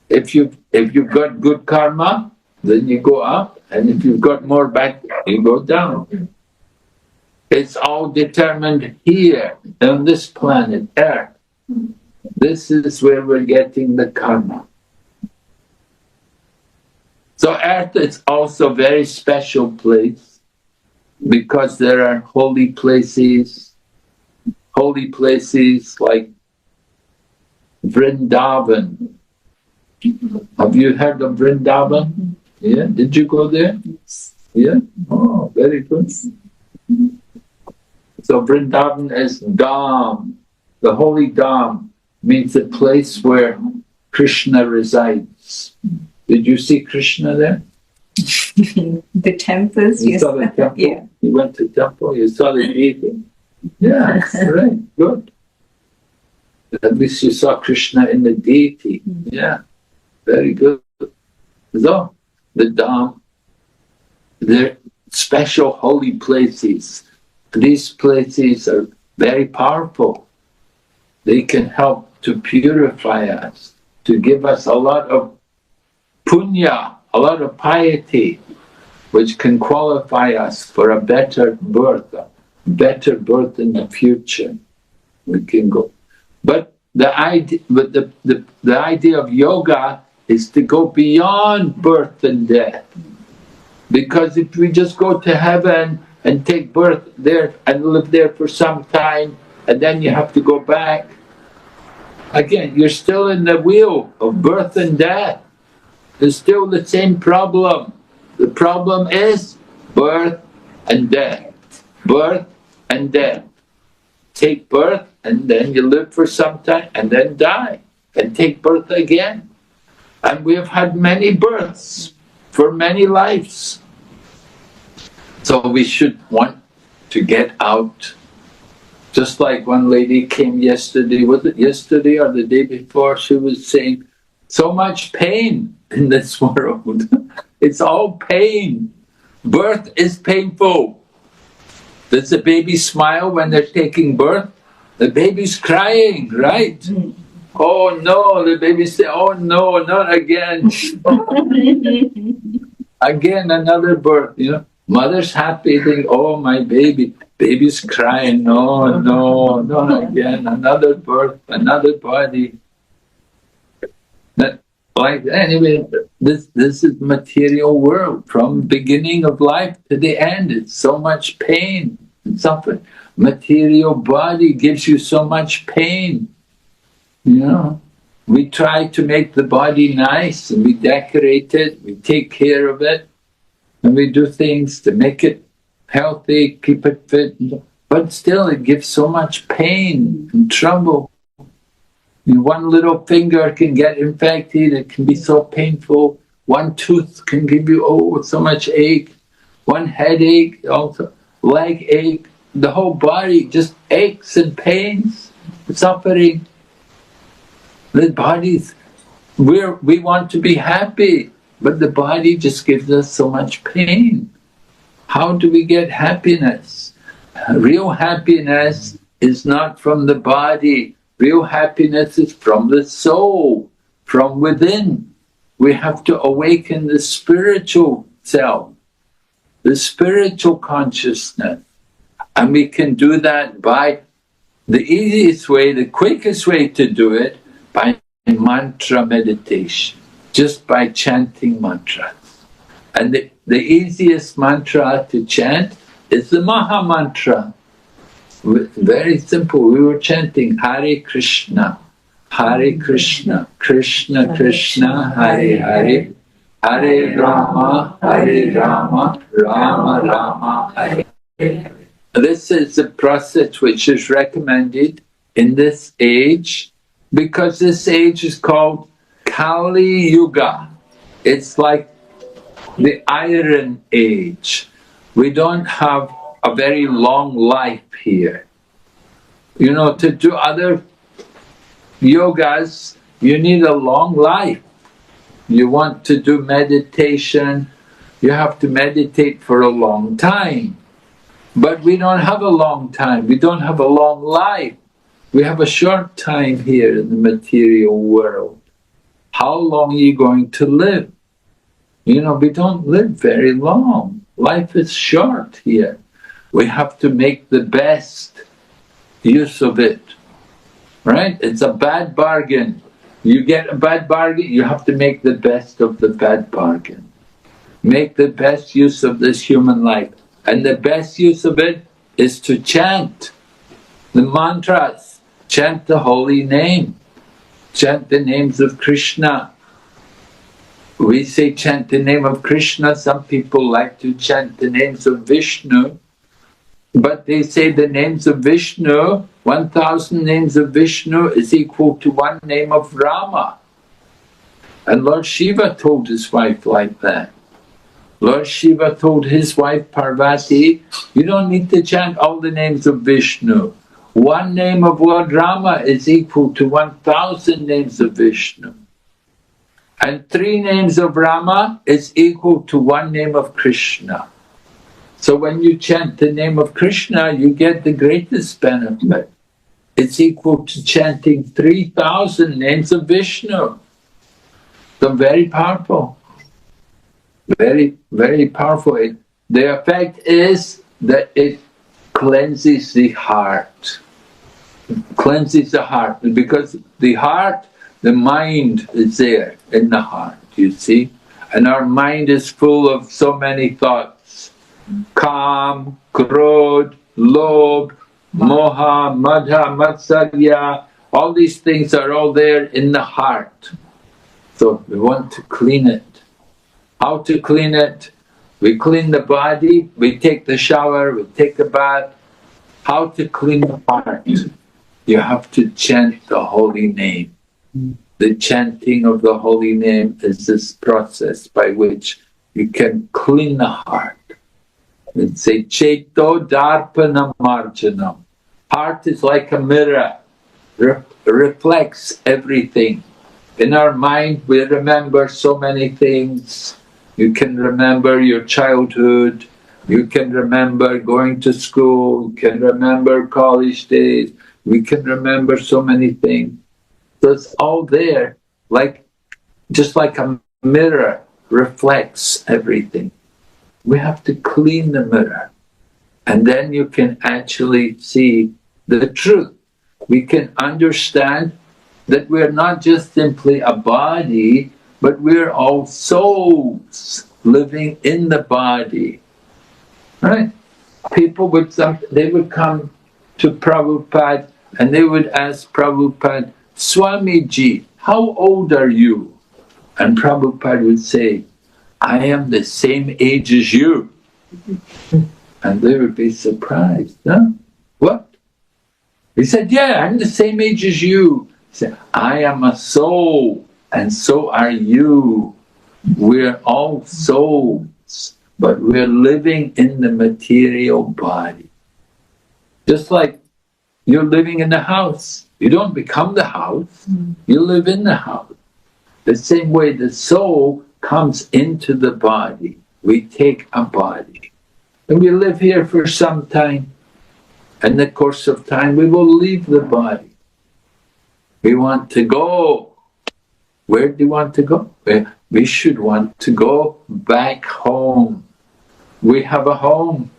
If you've got good karma, then you go up, and if you've got more bad, you go down. It's all determined here on this planet, Earth. This is where we're getting the karma. So Earth is also a very special place because there are holy places like Vrindavan. Have you heard of Vrindavan? Yeah, did you go there? Yeah? Oh, very good. So Vrindavan is Dham. The holy Dham means the place where Krishna resides. Did you see Krishna there? The temples, You yes. saw the temple? Yeah. You went to the temple? You saw the deity? Yeah, right, good. At least you saw Krishna in the deity. Yeah, very good. So, the Dham, they're special holy places. These places are very powerful. They can help to purify us, to give us a lot of punya, a lot of piety, which can qualify us for a better birth in the future. We can go. But the idea of yoga is to go beyond birth and death. Because if we just go to heaven and take birth there and live there for some time, and then you have to go back, again, you're still in the wheel of birth and death. There's still the same problem. The problem is birth and death. Birth and death. Take birth and then you live for some time and then die and take birth again. And we have had many births for many lives. So we should want to get out. Just like one lady came yesterday, was it yesterday or the day before? She was saying, so much pain in this world. It's all pain. Birth is painful. Does the baby smile when they're taking birth? The baby's crying, right? Oh no, the baby say, oh no, not again. Again, another birth, you know. Mother's happy, think, oh my baby. Baby's crying, no, no, not again. Another birth, another body. Like anyway, this is material world. From beginning of life to the end, it's so much pain and suffering. Material body gives you so much pain. You know, we try to make the body nice and we decorate it, we take care of it, and we do things to make it healthy, keep it fit, but still it gives so much pain and trouble. One little finger can get infected, it can be so painful. One tooth can give you, so much ache. One headache, also leg ache. The whole body just aches and pains, suffering. The body's, we want to be happy, but the body just gives us so much pain. How do we get happiness? Real happiness is not from the body. Real happiness is from the soul, from within. We have to awaken the spiritual self, the spiritual consciousness. And we can do that by the easiest way, the quickest way to do it, by mantra meditation, just by chanting mantras. And the easiest mantra to chant is the Maha Mantra. Very simple. We were chanting Hare Krishna, Hare Krishna, Krishna Krishna, Hare Hare, Hare Rama, Rama Rama, Hare Hare. This is a process which is recommended in this age, because this age is called Kali Yuga. It's like the Iron Age. We don't have a very long life here. You know, to do other yogas, you need a long life. You want to do meditation, you have to meditate for a long time. But we don't have a long time, we don't have a long life. We have a short time here in the material world. How long are you going to live? You know, we don't live very long. Life is short here. We have to make the best use of it, right? It's a bad bargain. You get a bad bargain, you have to make the best of the bad bargain. Make the best use of this human life. And the best use of it is to chant the mantras, chant the holy name, chant the names of Krishna. We say chant the name of Krishna, some people like to chant the names of Vishnu, but they say the names of Vishnu, 1000 names of Vishnu is equal to one name of Rama. And Lord Shiva told his wife like that. Lord Shiva told his wife Parvati, you don't need to chant all the names of Vishnu. One name of Lord Rama is equal to 1000 names of Vishnu. And 3 names of Rama is equal to 1 name of Krishna. So when you chant the name of Krishna, you get the greatest benefit. It's equal to chanting 3000 names of Vishnu. So very powerful. Very, very powerful. The effect is that it cleanses the heart. Cleanses the heart, because the heart, the mind is there in the heart, you see. And our mind is full of so many thoughts. Kam, Krodh, Lobh, Moha, Madha, Matsarya, all these things are all there in the heart. So we want to clean it. How to clean it? We clean the body, we take the shower, we take the bath. How to clean the heart? You have to chant the holy name. The chanting of the holy name is this process by which you can clean the heart. And say, Cheto Darpana Marjanam. Heart is like a mirror, reflects everything. In our mind we remember so many things. You can remember your childhood, you can remember going to school, you can remember college days, we can remember so many things. So it's all there, like just like a mirror reflects everything. We have to clean the mirror, and then you can actually see the truth. We can understand that we're not just simply a body, but we're all souls living in the body, right? People would they would come to Prabhupada and they would ask Prabhupada, Swamiji, how old are you? And Prabhupada would say, I am the same age as you. And they would be surprised, huh? What? He said, yeah, I'm the same age as you. He said, I am a soul. And so are you. We're all souls, but we're living in the material body. Just like You're living in the house. You don't become the house. You live in the house. The same way the soul comes into the body. We take a body. And we live here for some time. In the course of time, we will leave the body. We want to go. Where do you want to go? We should want to go back home. We have a home.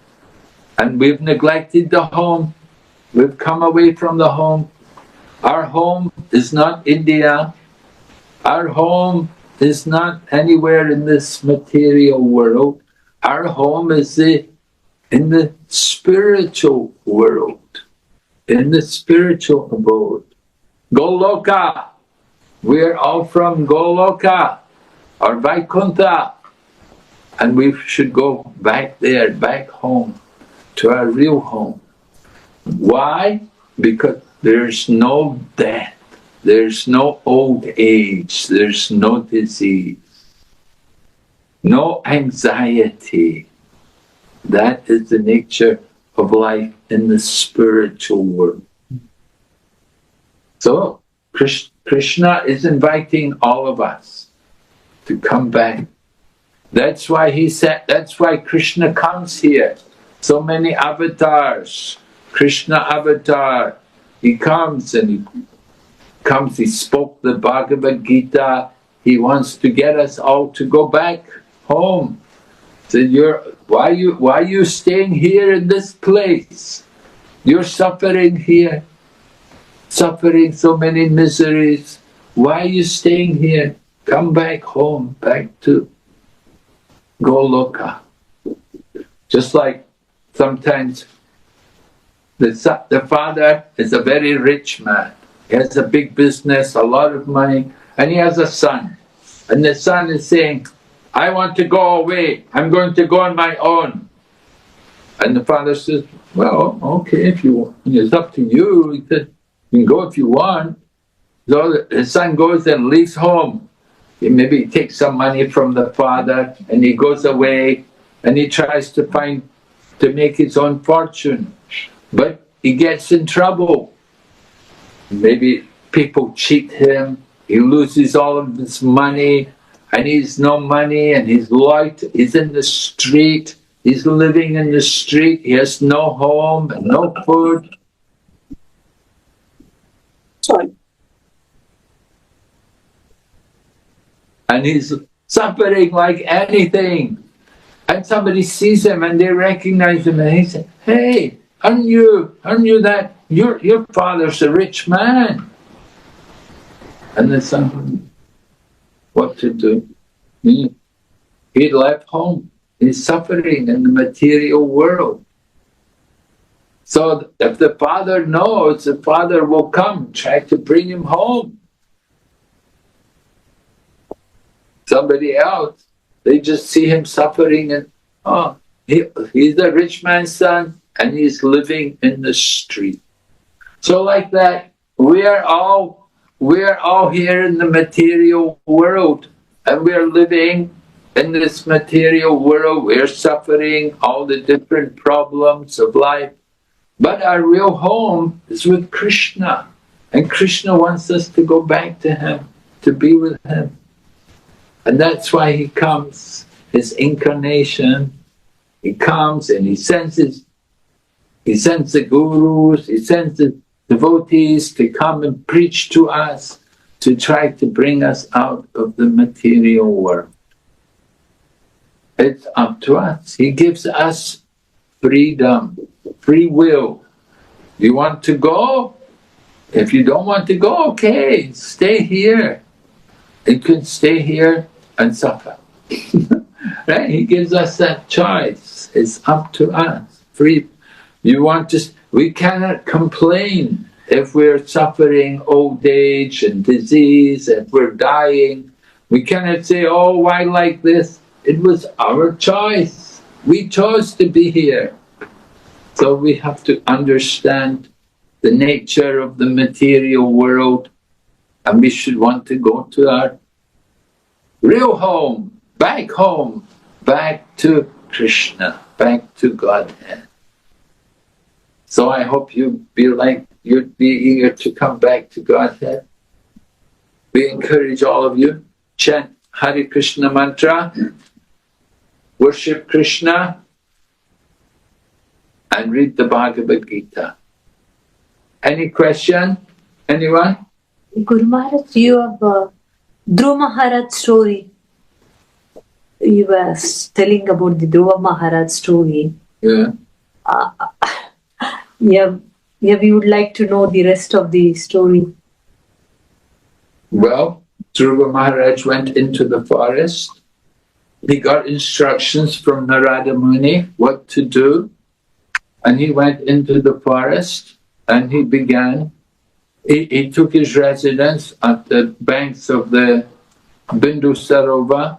And we've neglected the home. We've come away from the home. Our home is not India. Our home is not anywhere in this material world. Our home is in the spiritual world, in the spiritual abode. Goloka. We're all from Goloka or Vaikuntha. And we should go back there, back home, to our real home. Why? Because there's no death. There's no old age. There's no disease. No anxiety. That is the nature of life in the spiritual world. So, Krishna is inviting all of us to come back. That's why he said, that's why Krishna comes here. So many avatars. Krishna avatar. He comes and he spoke the Bhagavad Gita. He wants to get us all to go back home. So why are you staying here in this place? You're suffering here, suffering so many miseries. Why are you staying here? Come back home, back to Goloka. Just like sometimes the father is a very rich man. He has a big business, a lot of money, and he has a son. And the son is saying, I want to go away. I'm going to go on my own. And the father says, well, okay, if you want. It's up to you. He said, you can go if you want. So the son goes and leaves home. Maybe he takes some money from the father and he goes away and he tries to make his own fortune. But he gets in trouble. Maybe people cheat him, he loses all of his money, and he's no money, and he's in the street, he's living in the street, he has no home and no food. Sorry. And he's suffering like anything. And somebody sees him and they recognize him and he says, hey, aren't you that your father's a rich man? And the son, what to do? He left home. He's suffering in the material world. So if the father knows, the father will come, try to bring him home. Somebody else, they just see him suffering and, he's a rich man's son and he's living in the street. So like that, we're all here in the material world and we're living in this material world. We're suffering all the different problems of life. But our real home is with Krishna. And Krishna wants us to go back to Him, to be with Him. And that's why He comes, His incarnation. He comes and He sends the gurus, He sends the devotees to come and preach to us, to try to bring us out of the material world. It's up to us. He gives us freedom, free will. You want to go? If you don't want to go, okay, stay here. You can stay here and suffer. Right? He gives us that choice. It's up to us. Free. We cannot complain if we're suffering old age and disease, if we're dying. We cannot say, oh, why like this? It was our choice. We chose to be here. So we have to understand the nature of the material world, and we should want to go to our real home, back to Krishna, back to Godhead. So I hope you be like you'd be eager to come back to Godhead. We encourage all of you, chant Hare Krishna mantra, worship Krishna, and read the Bhagavad Gita. Any question? Anyone? Guru Maharaj, you have Dhruva Maharaj story. You were telling about the Dhruva Maharaj story. Yeah. Yeah, we would like to know the rest of the story. Well, Dhruva Maharaj went into the forest. He got instructions from Narada Muni what to do. And he went into the forest and he began, he took his residence at the banks of the Bindu Sarovar,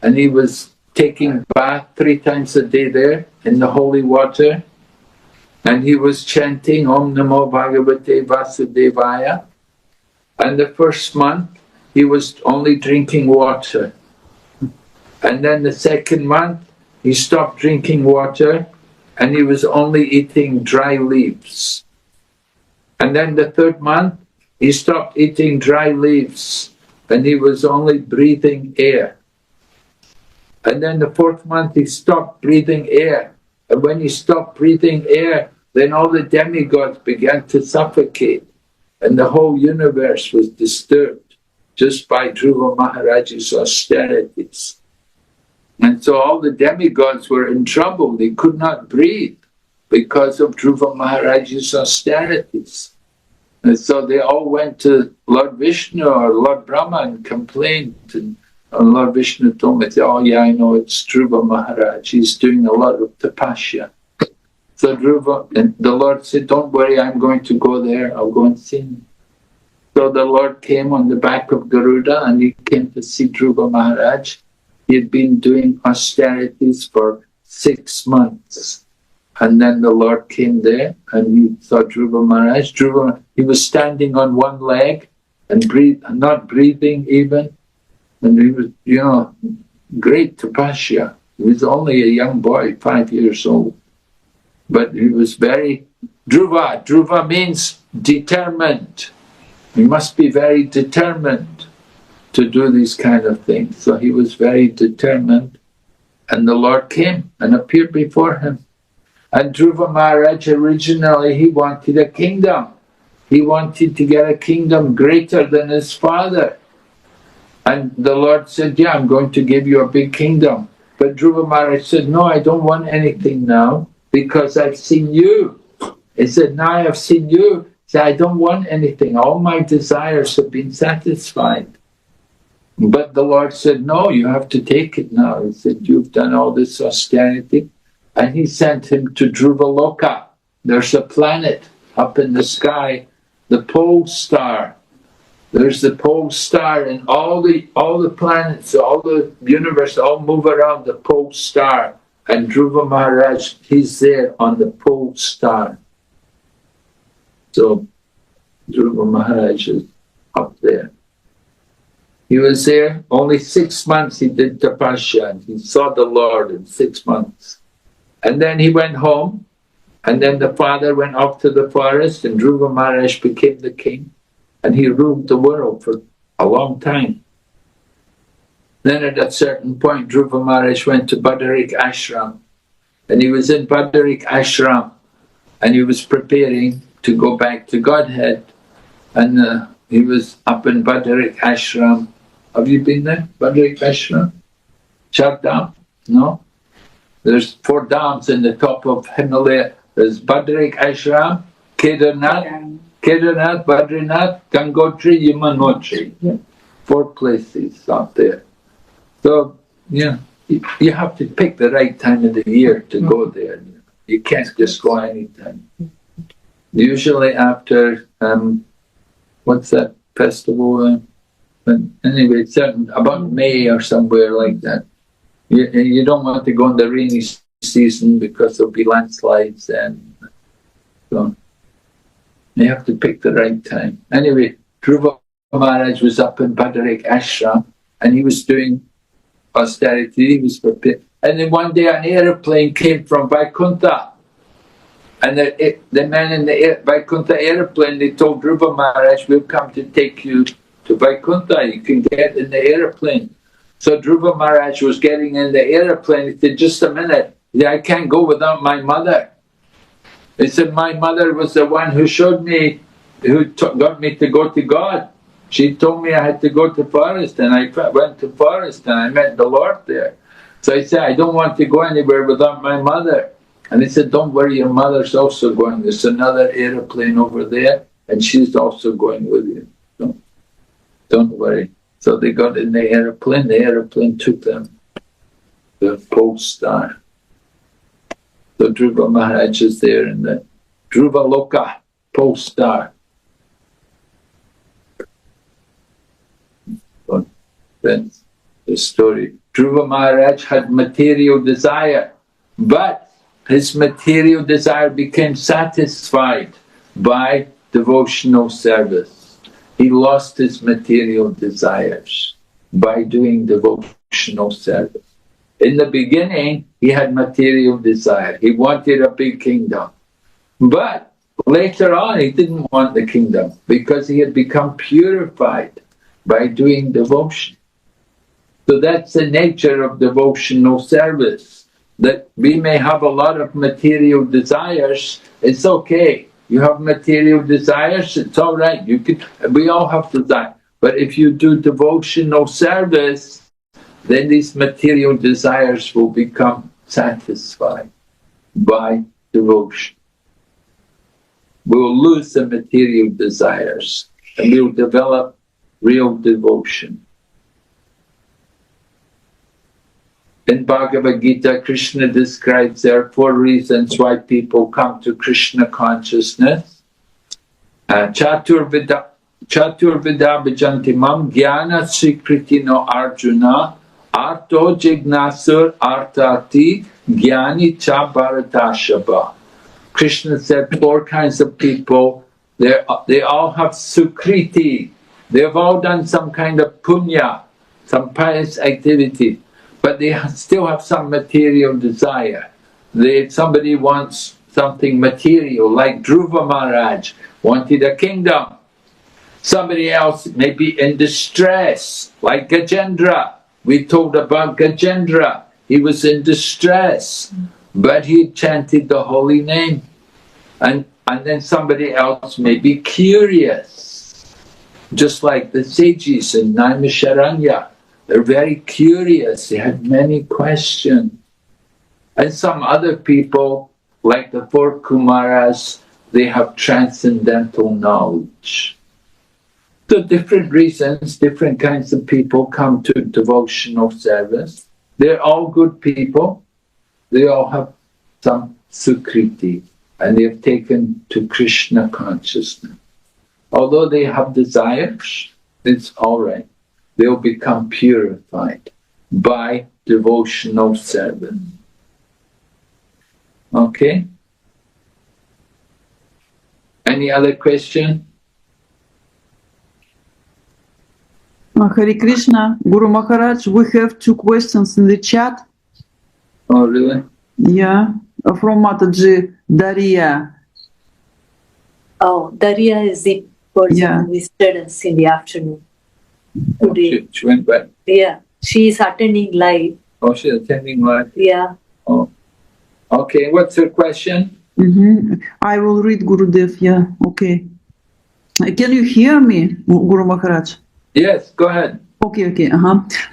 and he was taking bath 3 times a day there in the holy water. And he was chanting Om Namo Bhagavate Vasudevaya. And the first month, he was only drinking water. And then the second month, he stopped drinking water and he was only eating dry leaves. And then the third month, he stopped eating dry leaves and he was only breathing air. And then the fourth month, he stopped breathing air. And when he stopped breathing air, then all the demigods began to suffocate. And the whole universe was disturbed just by Dhruva Maharaj's austerities. And so all the demigods were in trouble. They could not breathe because of Dhruva Maharaj's austerities. And so they all went to Lord Vishnu or Lord Brahma and complained. And Lord Vishnu told me, oh yeah, I know, it's Dhruva Maharaj. He's doing a lot of tapasya. So Dhruva, and the Lord said, don't worry, I'm going to go there. I'll go and see him. So the Lord came on the back of Garuda and he came to see Dhruva Maharaj. He had been doing austerities for 6 months. And then the Lord came there and he saw Dhruva Maharaj. He was standing on one leg and not breathing even. And he was, great tapasya. He was only a young boy, 5 years old. But he was very Dhruva. Dhruva means determined. You must be very determined to do these kind of things. So he was very determined. And the Lord came and appeared before him. And Dhruva Maharaj originally, he wanted a kingdom. He wanted to get a kingdom greater than his father. And the Lord said, yeah, I'm going to give you a big kingdom. But Dhruva Maharaj said, no, I don't want anything now because I've seen you. He said, now I have seen you. He said, I don't want anything. All my desires have been satisfied. But the Lord said, no, you have to take it now. He said, you've done all this austerity. And he sent him to Dhruvaloka. There's a planet up in the sky, the pole star. There's the pole star, and all the planets, all the universe, all move around the pole star. And Dhruva Maharaj, he's there on the pole star. So Dhruva Maharaj is up there. He was there only 6 months. He did tapasya, and he saw the Lord in 6 months. And then he went home, and then the father went off to the forest, and Dhruva Maharaj became the king. And he ruled the world for a long time. Then at a certain point, Dhruva Maharaj went to Badarik Ashram. And he was in Badarik Ashram. And he was preparing to go back to Godhead. And he was up in Badarik Ashram. Have you been there? Badarik Ashram? Chardam? No? There's 4 dams in the top of Himalaya. There's Badarik Ashram, Kedarnath, Badrinath, Gangotri, Yamunotri. 4 places out there. So, yeah, you have to pick the right time of the year to go there. You can't just go anytime. Usually after, what's that festival? Anyway, about May or somewhere like that. You don't want to go in the rainy season because there'll be landslides and so. You have to pick the right time. Anyway, Dhruva Maharaj was up in Badarik Ashram and he was doing austerity, he was prepared. And then one day an aeroplane came from Vaikuntha And the men in the Vaikuntha aeroplane, they told Dhruva Maharaj, we'll come to take you to Vaikuntha, you can get in the aeroplane. So Dhruva Maharaj was getting in the aeroplane, he said, just a minute, I can't go without my mother. He said, my mother was the one who showed me, who got me to go to God. She told me I had to go to forest, and I went to forest and I met the Lord there. So I said, I don't want to go anywhere without my mother. And he said, don't worry, your mother's also going. There's another aeroplane over there, and she's also going with you. Don't worry. So they got in the aeroplane took them to the pole star. So Dhruva Maharaj is there in the Dhruva Loka, pole star. So that's the story. Dhruva Maharaj had material desire, but his material desire became satisfied by devotional service. He lost his material desires by doing devotional service. In the beginning, he had material desire. He wanted a big kingdom. But later on, he didn't want the kingdom because he had become purified by doing devotion. So that's the nature of devotional service. That we may have a lot of material desires, it's okay. You have material desires, it's all right. We all have desire. But if you do devotional service, then these material desires will become satisfied by devotion. We will lose the material desires and we will develop real devotion. In Bhagavad Gita, Krishna describes there are 4 reasons why people come to Krishna consciousness. Chaturvida bhajanti mam jnana svikritino arjuna arto jignasur artati jnani cha bharatashava. Krishna said 4 kinds of people, they all have sukriti. They've all done some kind of punya, some pious activity. But they still have some material desire. Somebody wants something material, like Dhruva Maharaj wanted a kingdom. Somebody else may be in distress, like Gajendra. We told about Gajendra. He was in distress, but he chanted the holy name. And then somebody else may be curious, just like the sages in Naimisharanya. They're very curious, they had many questions. And some other people, like the 4 Kumaras, they have transcendental knowledge. So different reasons, different kinds of people come to devotional service. They're all good people. They all have some sukriti, and they've taken to Krishna consciousness. Although they have desires, it's all right. They'll become purified by devotional service. Okay? Any other question? Hare Krishna, Guru Maharaj, we have 2 questions in the chat. Oh, really? Yeah, from Mataji, Daria. Oh, Daria is the person who visited us in the afternoon. Today. She went back. Yeah, she is attending live. Oh, she's attending live? Yeah. Oh. Okay, what's her question? I will read Gurudev, yeah, okay. Can you hear me, Guru Maharaj? Yes, go ahead. Okay.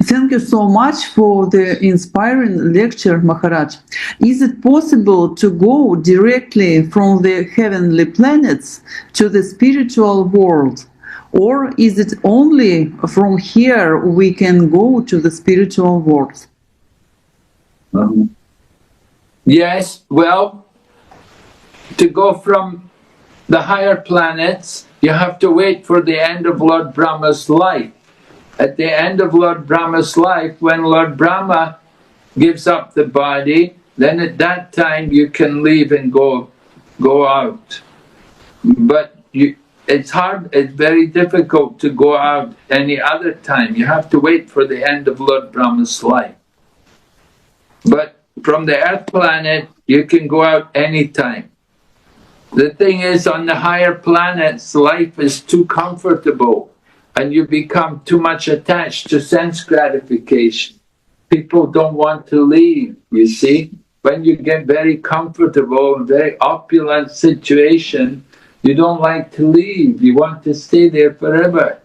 Thank you so much for the inspiring lecture, Maharaj. Is it possible to go directly from the heavenly planets to the spiritual world? Or is it only from here we can go to the spiritual world? Yes, well, to go from the higher planets, you have to wait for the end of Lord Brahma's life. At the end of Lord Brahma's life, when Lord Brahma gives up the body, then at that time you can leave and go out. But it's hard, it's very difficult to go out any other time. You have to wait for the end of Lord Brahma's life. But from the earth planet, you can go out any time. The thing is, on the higher planets, life is too comfortable and you become too much attached to sense gratification. People don't want to leave, you see. When you get very comfortable and very opulent situation, you don't like to leave. You want to stay there forever.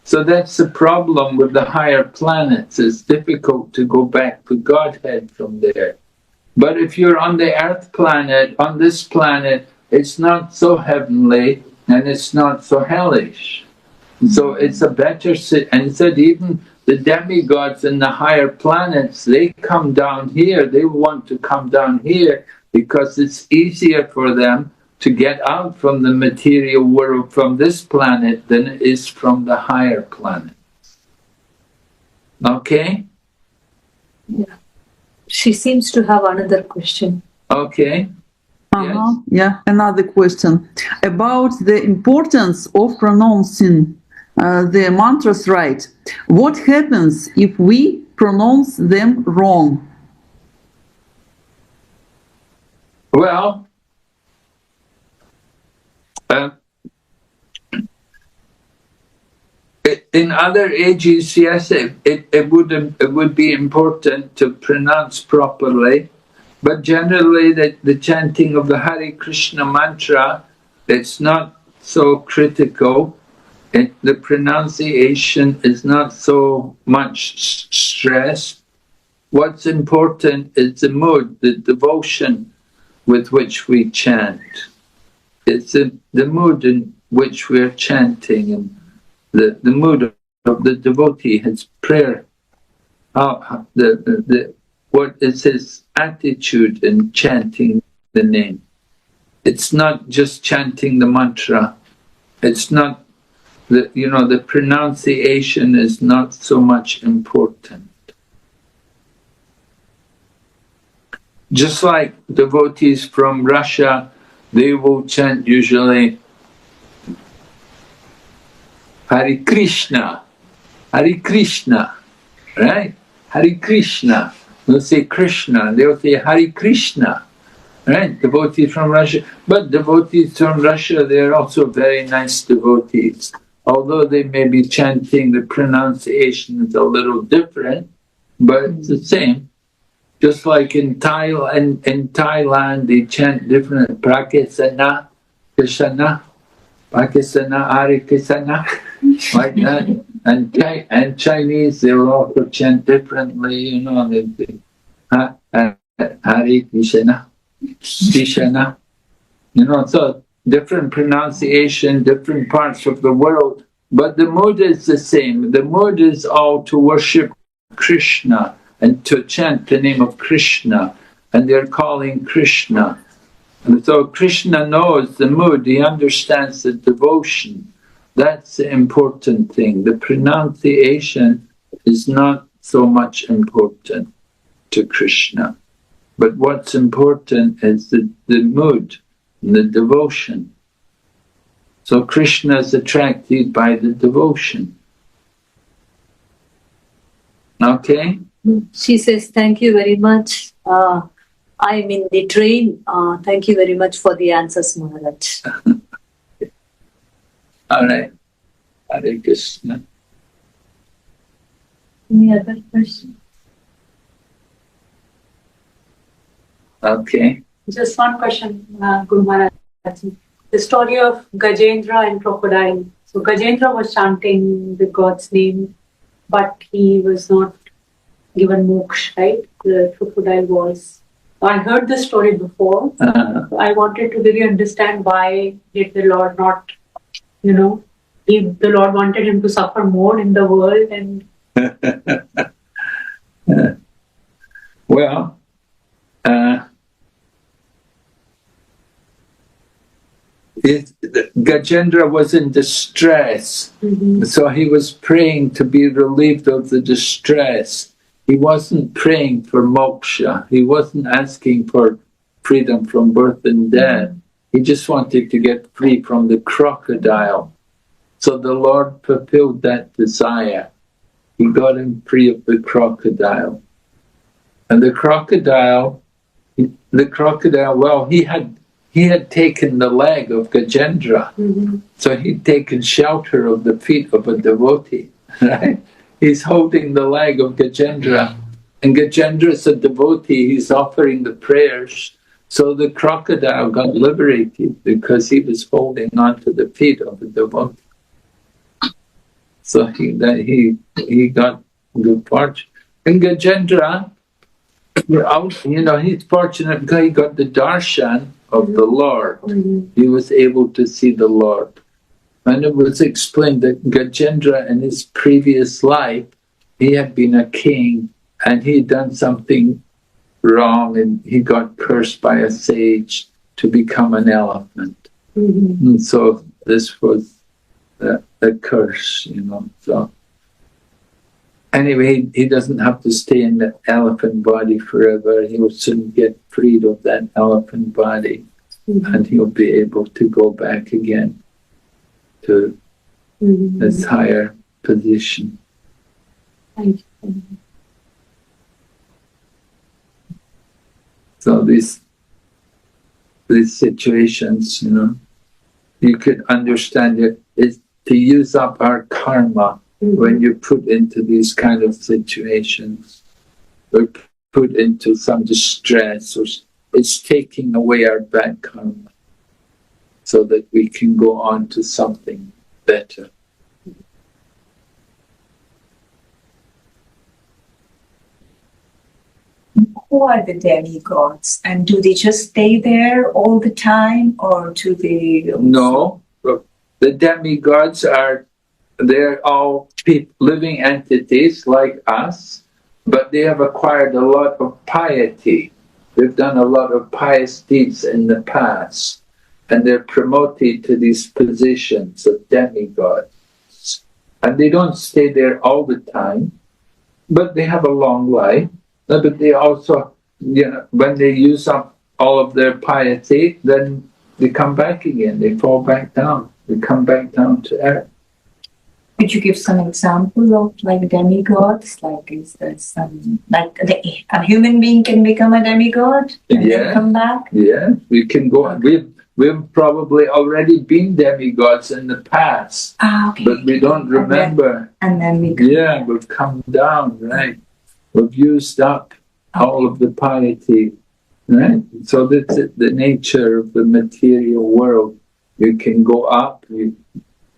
So that's the problem with the higher planets. It's difficult to go back to Godhead from there. But if you're on the Earth planet, on this planet, it's not so heavenly and it's not so hellish. So it's a better, and said even the demigods in the higher planets, they come down here, they want to come down here because it's easier for them to get out from the material world from this planet than it is from the higher planet. Okay? Yeah. She seems to have another question. Okay. Yes. Yeah, another question about the importance of pronouncing the mantras right. What happens if we pronounce them wrong? Well, in other ages, yes, it would be important to pronounce properly, but generally the chanting of the Hare Krishna mantra, it's not so critical. The pronunciation is not so much stress. What's important is the mood, the devotion with which we chant. It's the mood in which we're chanting, and the mood of the devotee, his prayer, what is his attitude in chanting the name. It's not just chanting the mantra. It's not, the pronunciation is not so much important. Just like devotees from Russia, they will chant usually Hare Krishna, Hare Krishna, right? Hare Krishna. They'll say Krishna, they'll say Hare Krishna, right? Devotees from Russia. But devotees from Russia, they're also very nice devotees. Although they may be chanting, the pronunciation is a little different, but it's the same. Just like in Thailand, they chant different Prakasana, Krishna, Pakisana, Hare Krishna, like that. And Chinese, they will also chant differently, they Hare Krishna, Krishna. So different pronunciation, different parts of the world, but the mood is the same. The mood is all to worship Krishna and to chant the name of Krishna, and they're calling Krishna. And so Krishna knows the mood, he understands the devotion. That's the important thing. The pronunciation is not so much important to Krishna. But what's important is the mood, and the devotion. So Krishna is attracted by the devotion. Okay? She says, thank you very much. I'm in the train. Thank you very much for the answers, Maharaj. All right. Hare Krishna. Any other question? Okay. Just one question, Guru Maharaj. The story of Gajendra and crocodile. So Gajendra was chanting the God's name, but he was not given moksha, right? The crocodile was. I heard this story before. I wanted to really understand why did the Lord not, if the Lord wanted him to suffer more in the world and... Well, Gajendra was in distress, so he was praying to be relieved of the distress. He wasn't praying for moksha. He wasn't asking for freedom from birth and death. He just wanted to get free from the crocodile. So the Lord fulfilled that desire. He got him free of the crocodile. And the crocodile, well, he he had taken the leg of Gajendra. So he'd taken shelter of the feet of a devotee, right? He's holding the leg of Gajendra. And Gajendra is a devotee, he's offering the prayers. So the crocodile got liberated because he was holding on to the feet of a devotee. So he got good fortune. And Gajendra, he's fortunate because he got the darshan of the Lord. He was able to see the Lord. And it was explained that Gajendra in his previous life, he had been a king and he had done something wrong and he got cursed by a sage to become an elephant. And so this was a curse, So anyway, he doesn't have to stay in the elephant body forever. He will soon get freed of that elephant body and he'll be able to go back again to his higher position. Thank you. So these situations, you could understand it is to use up our karma when you're put into these kind of situations or put into some distress, or it's taking away our bad karma so that we can go on to something better. Who are the demigods, and do they just stay there all the time, or do they? No, the demigods they're all living entities like us, but they have acquired a lot of piety. They've done a lot of pious deeds in the past, and they're promoted to these positions of demigods. And they don't stay there all the time, but they have a long life. But they also, when they use up all of their piety, then they come back again. They fall back down. They come back down to earth. Could you give some examples of demigods? Is there some a human being can become a demigod and then come back? Yeah, we can go on. We've probably already been demigods in the past, but we don't remember. And then we've come down, right? We've used up all of the piety, right? So that's the nature of the material world. You can go up,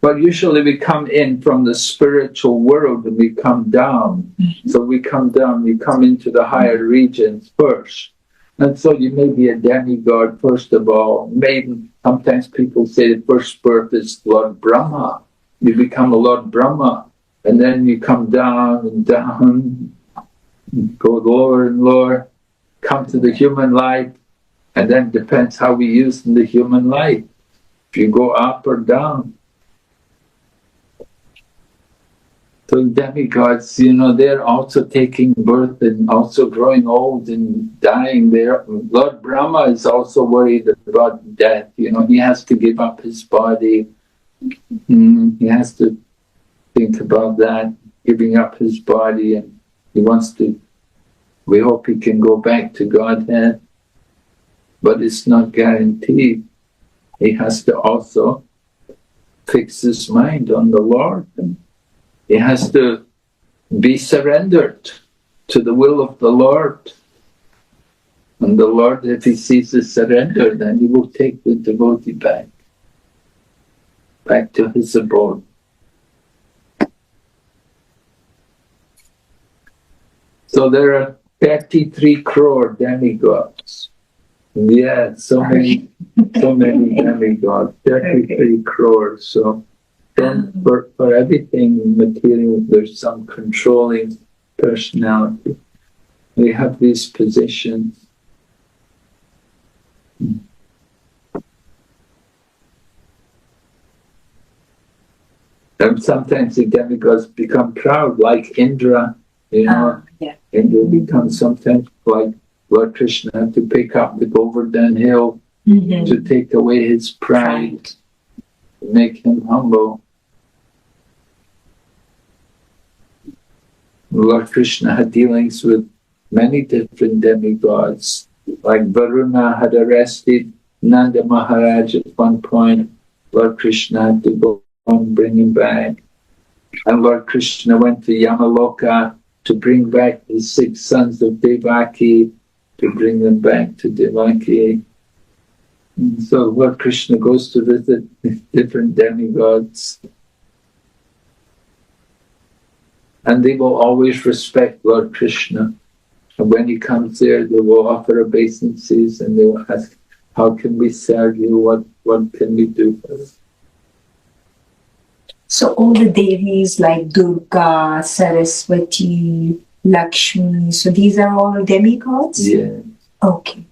but usually we come in from the spiritual world and we come down. So we come down, we come into the higher regions first. And so you may be a demigod first of all. Maybe sometimes people say the first birth is Lord Brahma. You become a Lord Brahma, and then you come down and down, go lower and lower, come to the human life, and then depends how we use the human life. If you go up or down. So demigods, they're also taking birth and also growing old and dying there. Lord Brahma is also worried about death. He has to give up his body. He has to think about that, giving up his body, and he wants to, we hope he can go back to Godhead, but it's not guaranteed. He has to also fix his mind on the Lord, and he has to be surrendered to the will of the Lord. And the Lord, if he sees the surrender, then he will take the devotee back to his abode. So there are 33 crore demigods. Yeah, so many demigods, 33 crores. So for everything material, there's some controlling personality. We have these positions. And sometimes the demigods become proud, like Indra. Indra becomes sometimes like Lord Krishna had to pick up the Govardhan hill to take away his pride, to make him humble. Lord Krishna had dealings with many different demigods. Like Varuna had arrested Nanda Maharaj at one point, Lord Krishna had to go and bring him back. And Lord Krishna went to Yamaloka to bring back the 6 sons of Devaki, to bring them back to Devaki. And so Lord Krishna goes to visit different demigods. And they will always respect Lord Krishna. And when he comes there, they will offer obeisances and they will ask, how can we serve you? What can we do for you? So all the Devis like Durga, Saraswati, Lakshmi, so these are all demigods? Yeah. Okay.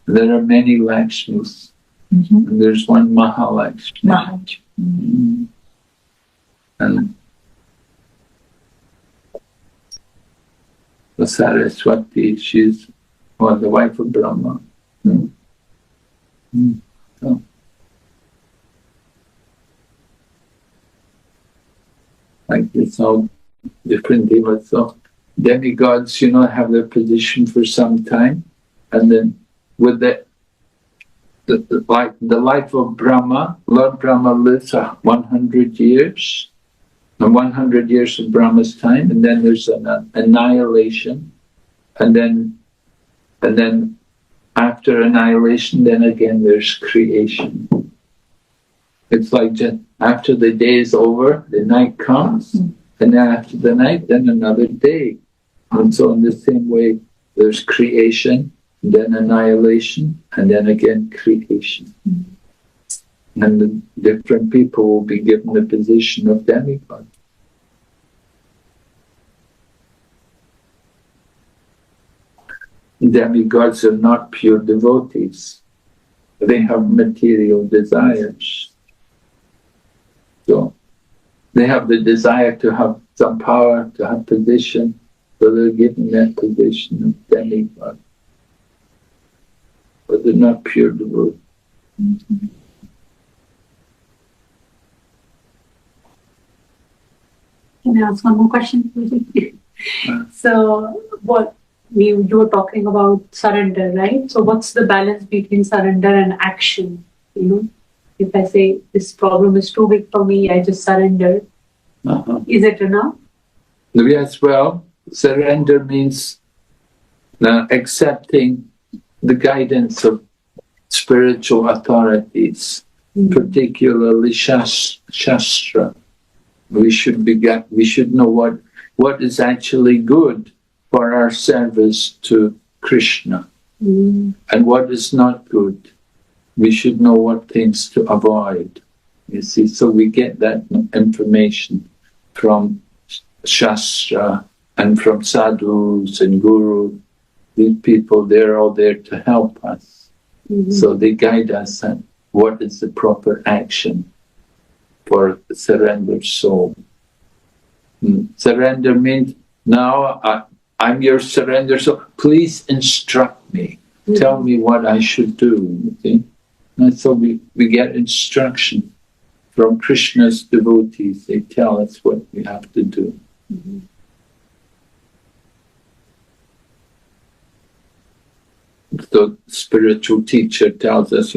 There are many Lakshmis. And there's one Mahalakshmi. Mahalakshmi. And the Saraswati, she's the wife of Brahma. So, like this, all different devas. So demigods, have their position for some time, and then with the life of Brahma, Lord Brahma lives 100 years, and 100 years of Brahma's time, and then there's an annihilation, and then after annihilation, then again there's creation. It's like just after the day is over, the night comes, and then after the night, then another day. And so in the same way, there's creation, then annihilation, and then again creation. And the different people will be given the position of demigod. Demigods are not pure devotees. They have material desires. So they have the desire to have some power, to have position, so they're given that position of demigod. But they're not pure devotees. Can I ask one more question? So, what you were talking about surrender, right? So, what's the balance between surrender and action? If I say this problem is too big for me, I just surrender. Is it enough? Yes, well, surrender means accepting the guidance of spiritual authorities, particularly Shastra. We should know what is actually good for our service to Krishna and what is not good. We should know what things to avoid. You see, so we get that information from Shastra and from sadhus and gurus. These people, they're all there to help us. So they guide us on what is the proper action for the surrendered soul. Surrender means, now I'm your surrender soul. Please instruct me. Tell me what I should do. You see? And so we get instruction from Krishna's devotees. They tell us what we have to do. So spiritual teacher tells us,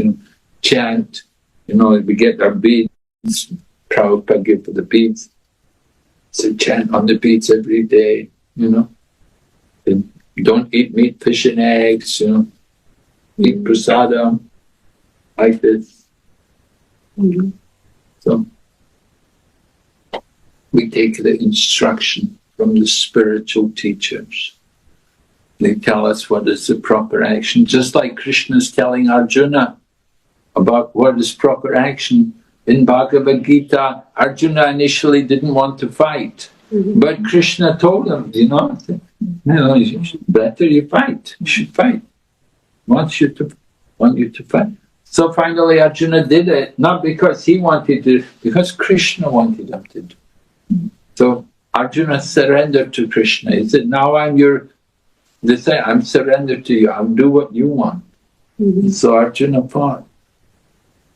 chant, we get our beads, Prabhupada give the beads. So chant on the beads every day, And don't eat meat, fish and eggs, eat prasadam, like this. So we take the instruction from the spiritual teachers. They tell us what is the proper action, just like Krishna is telling Arjuna about what is proper action. In Bhagavad Gita, Arjuna initially didn't want to fight, but Krishna told him, better you fight. You should fight. Want you to fight. So finally Arjuna did it, not because he wanted to, because Krishna wanted him to do. So Arjuna surrendered to Krishna. He said, now I'm surrendered to you. I'll do what you want. So Arjuna fought,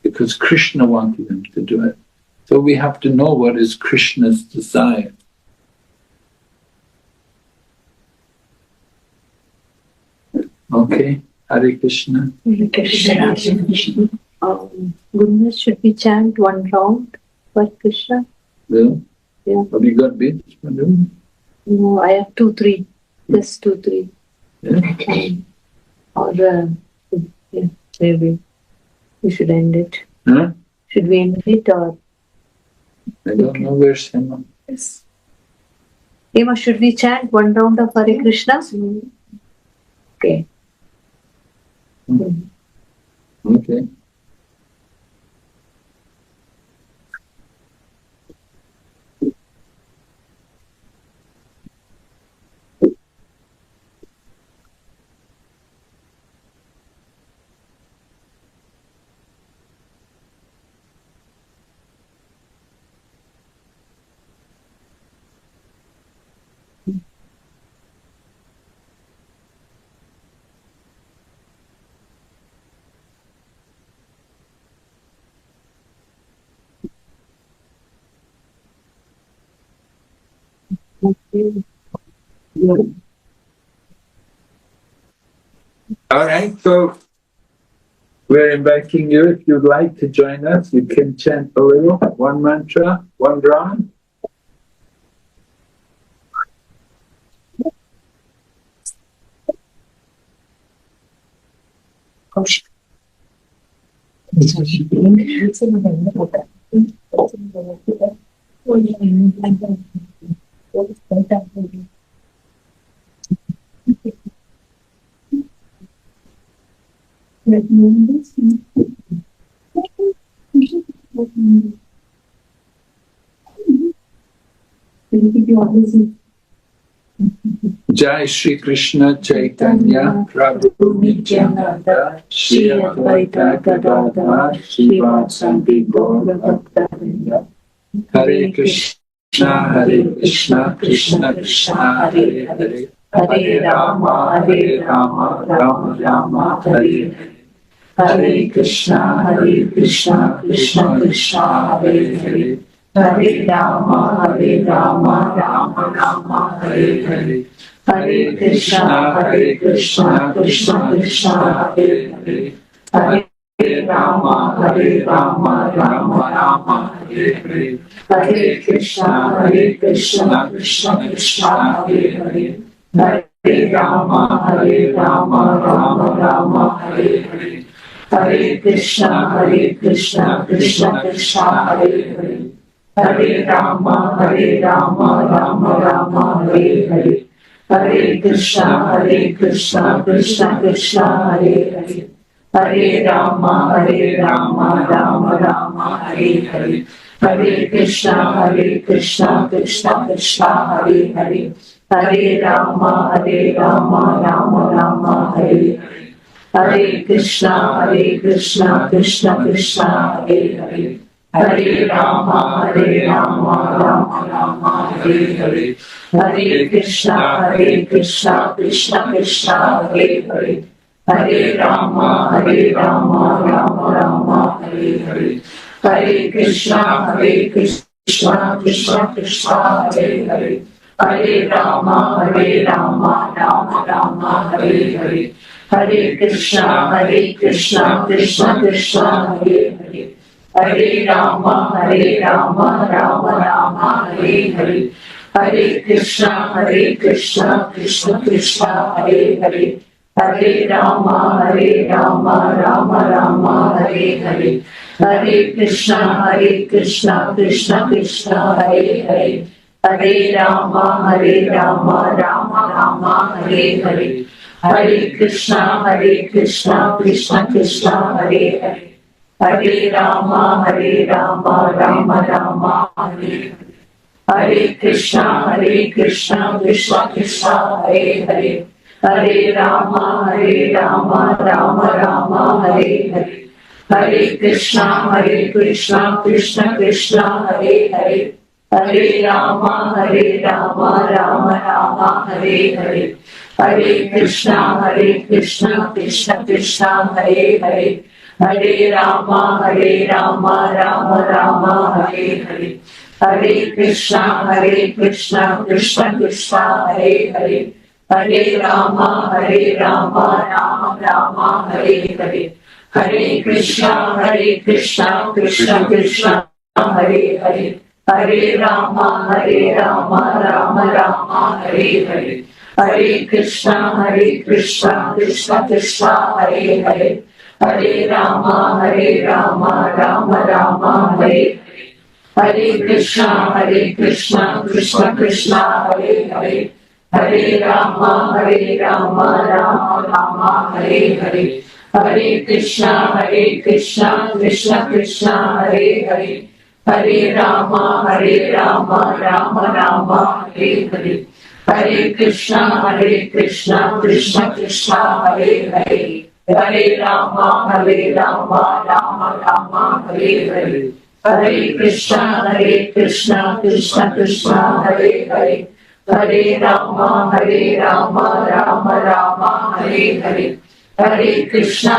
because Krishna wanted him to do it. So we have to know what is Krishna's desire. Okay, Hare Krishna. Hare Krishna. Guru, should we chant one round for Krishna? Well, Yeah. have you got beads? No, I have 2, 3. Just 2, 3. Yeah. Or yeah, maybe we should end it. Huh? Should we end it or? I don't know where's Hema. Yes. Emma, should we chant one round of Hare Krishna? Okay. Okay. All right, so we're inviting you. If you'd like to join us, you can chant a little, one mantra, one round. Jai Shri Krishna Chaitanya Prabhu Nityananda Shri Advaita Gadadhar Srivasadi Gaura Bhakta Hare Krishna Hare Krishna Krishna Krishna Hare Hare Hare Rama Rama Rama Hare Hare Hare Krishna Krishna Krishna Hare Hare Hare Rama Rama Rama Hare Hare Hare Krishna Krishna Krishna Hare Hare Hare Rama Rama Rama Hare Hare Hare Krishna Krishna Krishna Hare Hare Hare Rama Rama Hare Hare Hare Krishna Krishna Krishna Hare Hare Hare Rama Rama Hare Hare Hare Krishna Krishna Krishna Hare Hare Hare Rama Rama Hare Hare Hare Krishna Krishna Krishna Hare Hare Hare Rama Rama Hare Hare Hare Krishna Krishna Krishna Hare Hare Hare Rama Rama Hare Hare Hare Krishna Krishna Krishna Hare Hare Hare Rama Rama Hare Hare Hare Krishna Krishna Krishna Hare Hare Hare Rama Rama Hare Hare Hare Krishna Krishna Hare Hare Hare Rama Rama Hare Hare Hare Krishna Krishna Hare Hare Hare Rama Rama Hare Hare Hare Krishna Krishna Hare Hare Hare Rama Rama Hare Hare Hare Krishna Krishna Krishna Hare Hare Hare Rama Rama Hare Hare Hare Krishna Krishna Krishna Hare Hare Hare Rama Rama Hare Hare Hare Krishna Krishna Hare Hare Hare Rama Rama Hare Hare Hare Krishna Krishna Hare Hare Hare Rama Rama Hare Hare Hare Krishna Krishna Hare Hare Hare Rama, Rama Rama, Hare Hare. Hare Krishna, Krishna Krishna, Hare Hare. Hare Rama, Rama Rama, Hare Hare. Hare Krishna, Krishna Krishna, Hare Hare. Hare Rama, Rama Rama, Hare Hare. Hare Krishna, Krishna Krishna, Hare Hare. Hare Rama, Rama Rama, Hare Hare. Hare Krishna, Krishna Krishna, Hare Hare. Hare Rama, Rama Rama, Hare Hare. Hare Krishna, Krishna Krishna, Hare Hare. Hare Rama, Rama Rama, Hare Hare. Hare Krishna, Krishna Krishna, Hare Hare. Hare Rama, Rama Rama, Hare Hare. Hare Krishna,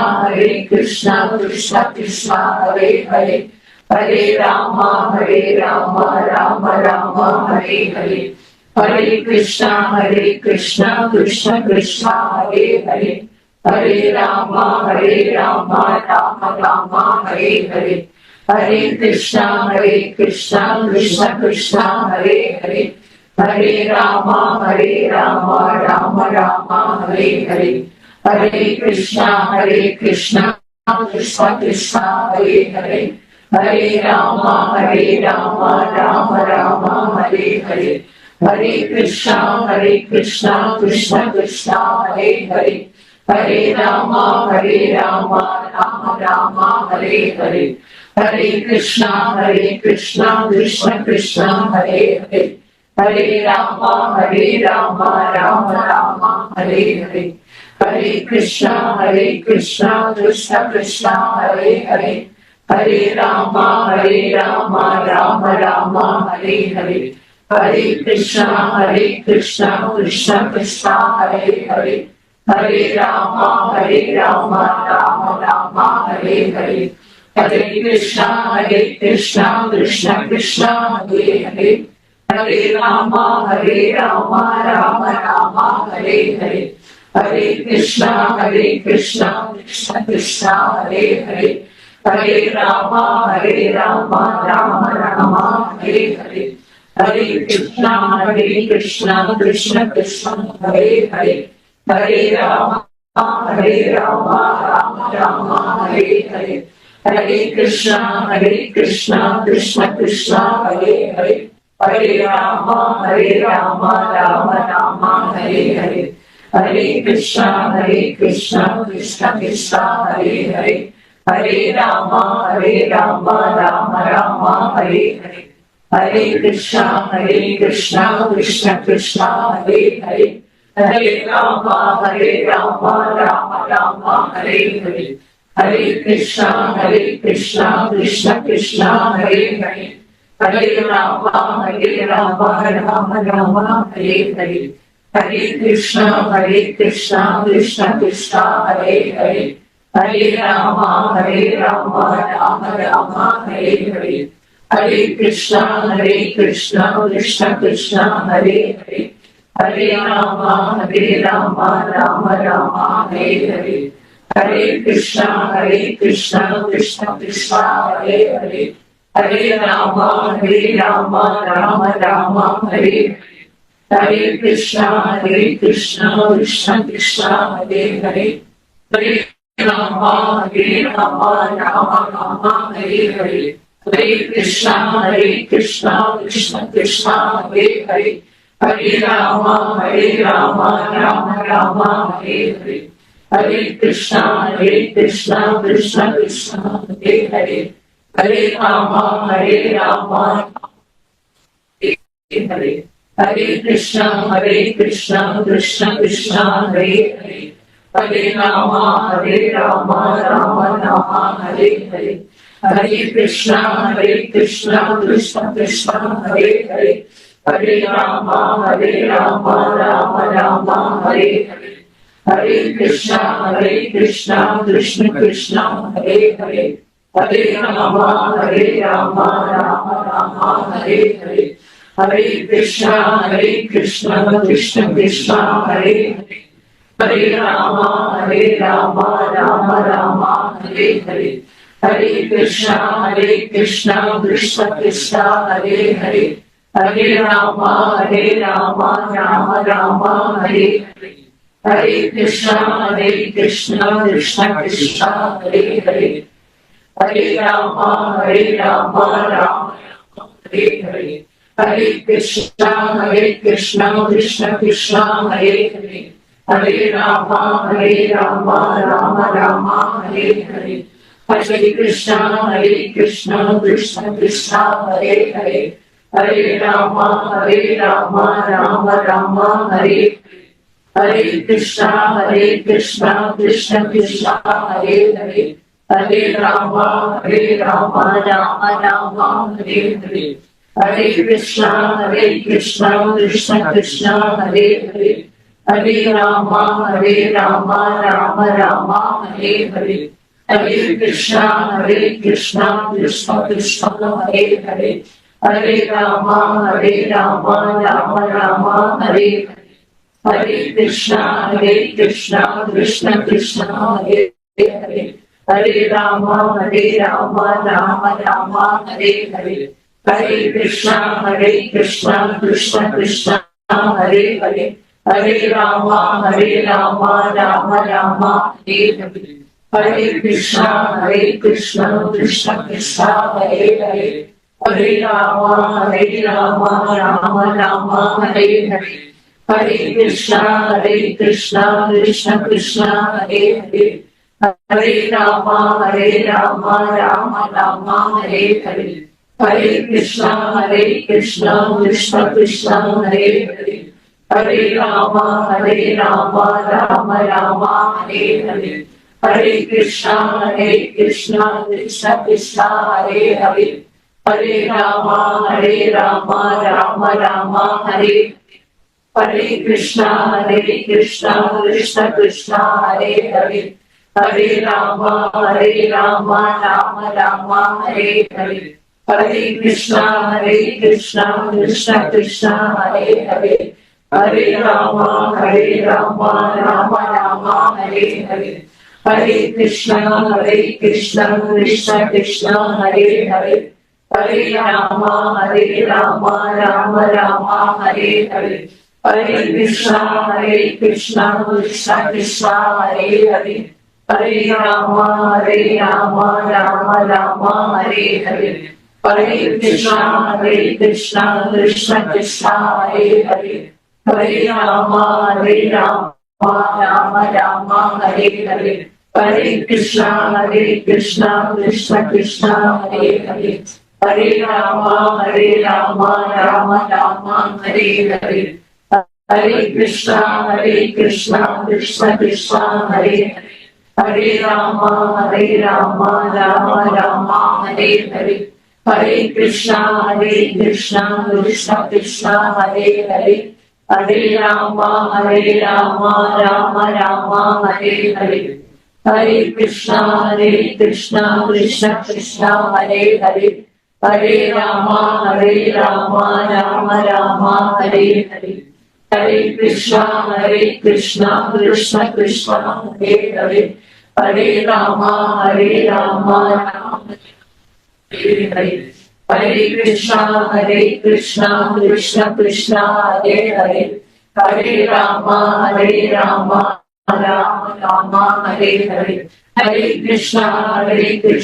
Krishna Krishna, Hare Hare. Hare Rama, Rama Rama, Hare Hare. Hare Krishna, Krishna Krishna, Hare Hare. Hare Rama, Rama Rama, Hare Hare. Hare Krishna, Krishna Krishna, Hare Hare. Hare Rama, Rama Rama, Hare Hare. Hare Krishna, Krishna Krishna, Hare Hare. Hare Rama, Rama Rama, Hare Hare. Hare Krishna, Krishna Krishna, Hare Hare. Hare Rama, Rama Rama, Hare Hare. Hare Krishna, Krishna Krishna, Hare Hare. Hare Rama, Rama Rama, Hare Hare. Hare Krishna, Krishna Krishna, Hare Hare. Hare Rama, Rama Rama, Hare Hare. Hare Krishna, Krishna Krishna, Hare Hare. Hare Rama, Rama Rama, Hare Hare. Hare Krishna, Krishna Krishna, Hare Hare. Hare Rama, Rama Rama, Hare Hare. Hare Krishna, Krishna Krishna, Hare Hare. Hare Rama, Rama Rama, Hare Hare. Hare Krishna, Krishna Krishna, Hare Hare. Hare Rama, Rama Rama, Hare Hare. Hare Krishna, Krishna Krishna, Hare Hare. Hare Rama, Rama Rama, Hare Hare. Hare Krishna, Krishna, Hare Hare. Hare Rama, Rama Rama, Hare Hare. Hare Krishna, Krishna, Hare Hare. Hare Rama, Rama Rama, Hare Hare. Hare Krishna, Krishna, Hare Hare. Hare Rama, Rama Rama, Hare Hare. Hare Krishna, Krishna Krishna, Hare Hare. Hare Rama, Rama Rama, Hare Hare. Hare Krishna, Krishna, Hare Hare. Hare Rama, Rama Rama, Hare Hare. Hare Krishna, Krishna, Hare Hare. Hare Rama, Rama Rama, Hare Hare. Hare Krishna, Krishna, Hare Hare. Hare Rama, Rama Rama, Hare Hare. Hare Krishna, Krishna, Hare Hare. Hare Rama, Rama Rama, Hare Hare. Hare Krishna, Krishna, Hare Hare. Hare Rama, Rama, Hare Hare. Hare Krishna, Krishna, Hare Hare. Hare Rama, Rama Rama, Hare Hare. Hare Krishna, Krishna, Hare Hare. Hare Rama, Rama Rama, Hare Hare. Hare Krishna, Krishna, Hare Hare. Hare Rama, Rama Rama, Hare Hare. Hare Krishna, Krishna Krishna, Hare Hare. Hare Rama, Rama Rama, Hare Hare. Hare Krishna, Krishna Krishna, Hare Hare. Hare Rama, Rama Rama, Hare Hare. Hare Krishna, Krishna Krishna, Hare Hare. Hare Rama, Rama Rama, Hare Hare. Hare Krishna, Krishna Krishna, Hare Hare. Hare Rama, Rama Rama, Hare Hare. Hare Krishna, Krishna Krishna, Hare Hare. Hare Rama, Rama Rama, Hare Hare. Hare Krishna, Krishna Krishna, Hare Hare. Hare Rama, Rama Rama, Hare Hare. Hare Krishna, Krishna Hare Hare. Hare Rama, Rama Rama, Hare Hare. Hare Krishna, Krishna Krishna, Hare Hare. Hare Rama, Rama Rama, Hare Hare. Hare Krishna, Krishna Krishna, Hare Hare. Hare Rama, Rama Rama, Hare Hare. Hare Krishna, Krishna Krishna, Hare Hare. Hare Rama, Rama Rama, Hare Hare. Hare Krishna, Krishna Krishna, Hare Hare. Hare Rama, Rama Rama, Hare Hare. Hare Krishna, Krishna Hare Hare. Hare Rama, Rama Rama, Hare Hare. Hare Krishna, Krishna Hare Hare. Hare Rama, Rama Rama, Hare Hare. Hare Krishna, Krishna Hare Hare. Hare Rama, Rama Rama, Hare Hare. Hare Krishna, Krishna Hare Hare. Hare Rama, Rama Rama, Hare Hare. Hare Krishna, Krishna Hare Hare. Hare Rama, Rama Rama, Hare Hare. Hare Krishna, Krishna Hare Hare. Hare Rama, Rama Rama, Hare Hare. Hare Krishna, Krishna Hare Hare. Hare Rama, Rama Rama, Hare Hare. Hare Krishna, Krishna Hare Hare. Hare Rama, Rama Rama, Hare Hare. Hare Krishna, Krishna Hare Hare. Hare Rama, Rama Rama, Hare Hare. Hare Krishna, Krishna Hare Hare. Hare Rama, Rama Rama, Hare Hare. Hare Krishna, Krishna Hare Hare. Hare Rama, Rama Rama, Hare Hare. Hare Krishna, Krishna Hare Hare. Hare Rama, Rama Rama, Hare Hare. Hare Krishna, Krishna Hare Hare. Hare Rama, Rama Hare Hare. Hare Krishna, Krishna Hare Hare. Hare Rama, Rama Rama, Hare Hare. Hare Krishna,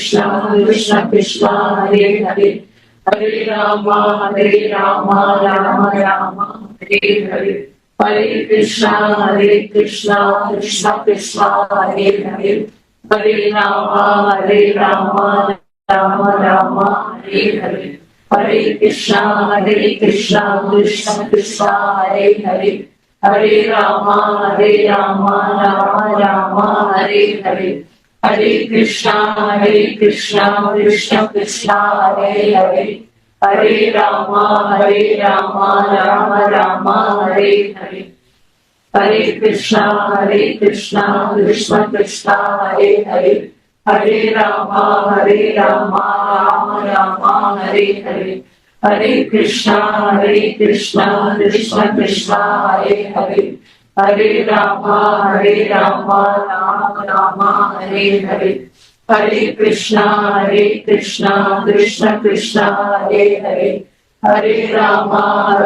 Krishna Hare Hare. Hare Rama, Rama Rama, Hare Hare. Hare Krishna, Krishna Hare Hare. Hare Rama, Rama Rama, Hare Hare. Hare Krishna, Krishna Hare Hare. Hare Rama, Rama Rama, Hare Hare. Hare Krishna, Krishna Hare Hare. Hare Rama, Rama Rama, Hare Hare. Hare Krishna, Krishna Hare Hare. Hare Rama, Rama Rama, Hare Hare. Hare Krishna, Krishna Krishna, Hare Hare, Hare Rama, Rama Rama, Hare Hare, Hare Krishna, Krishna Krishna, Hare Hare, Hare Rama,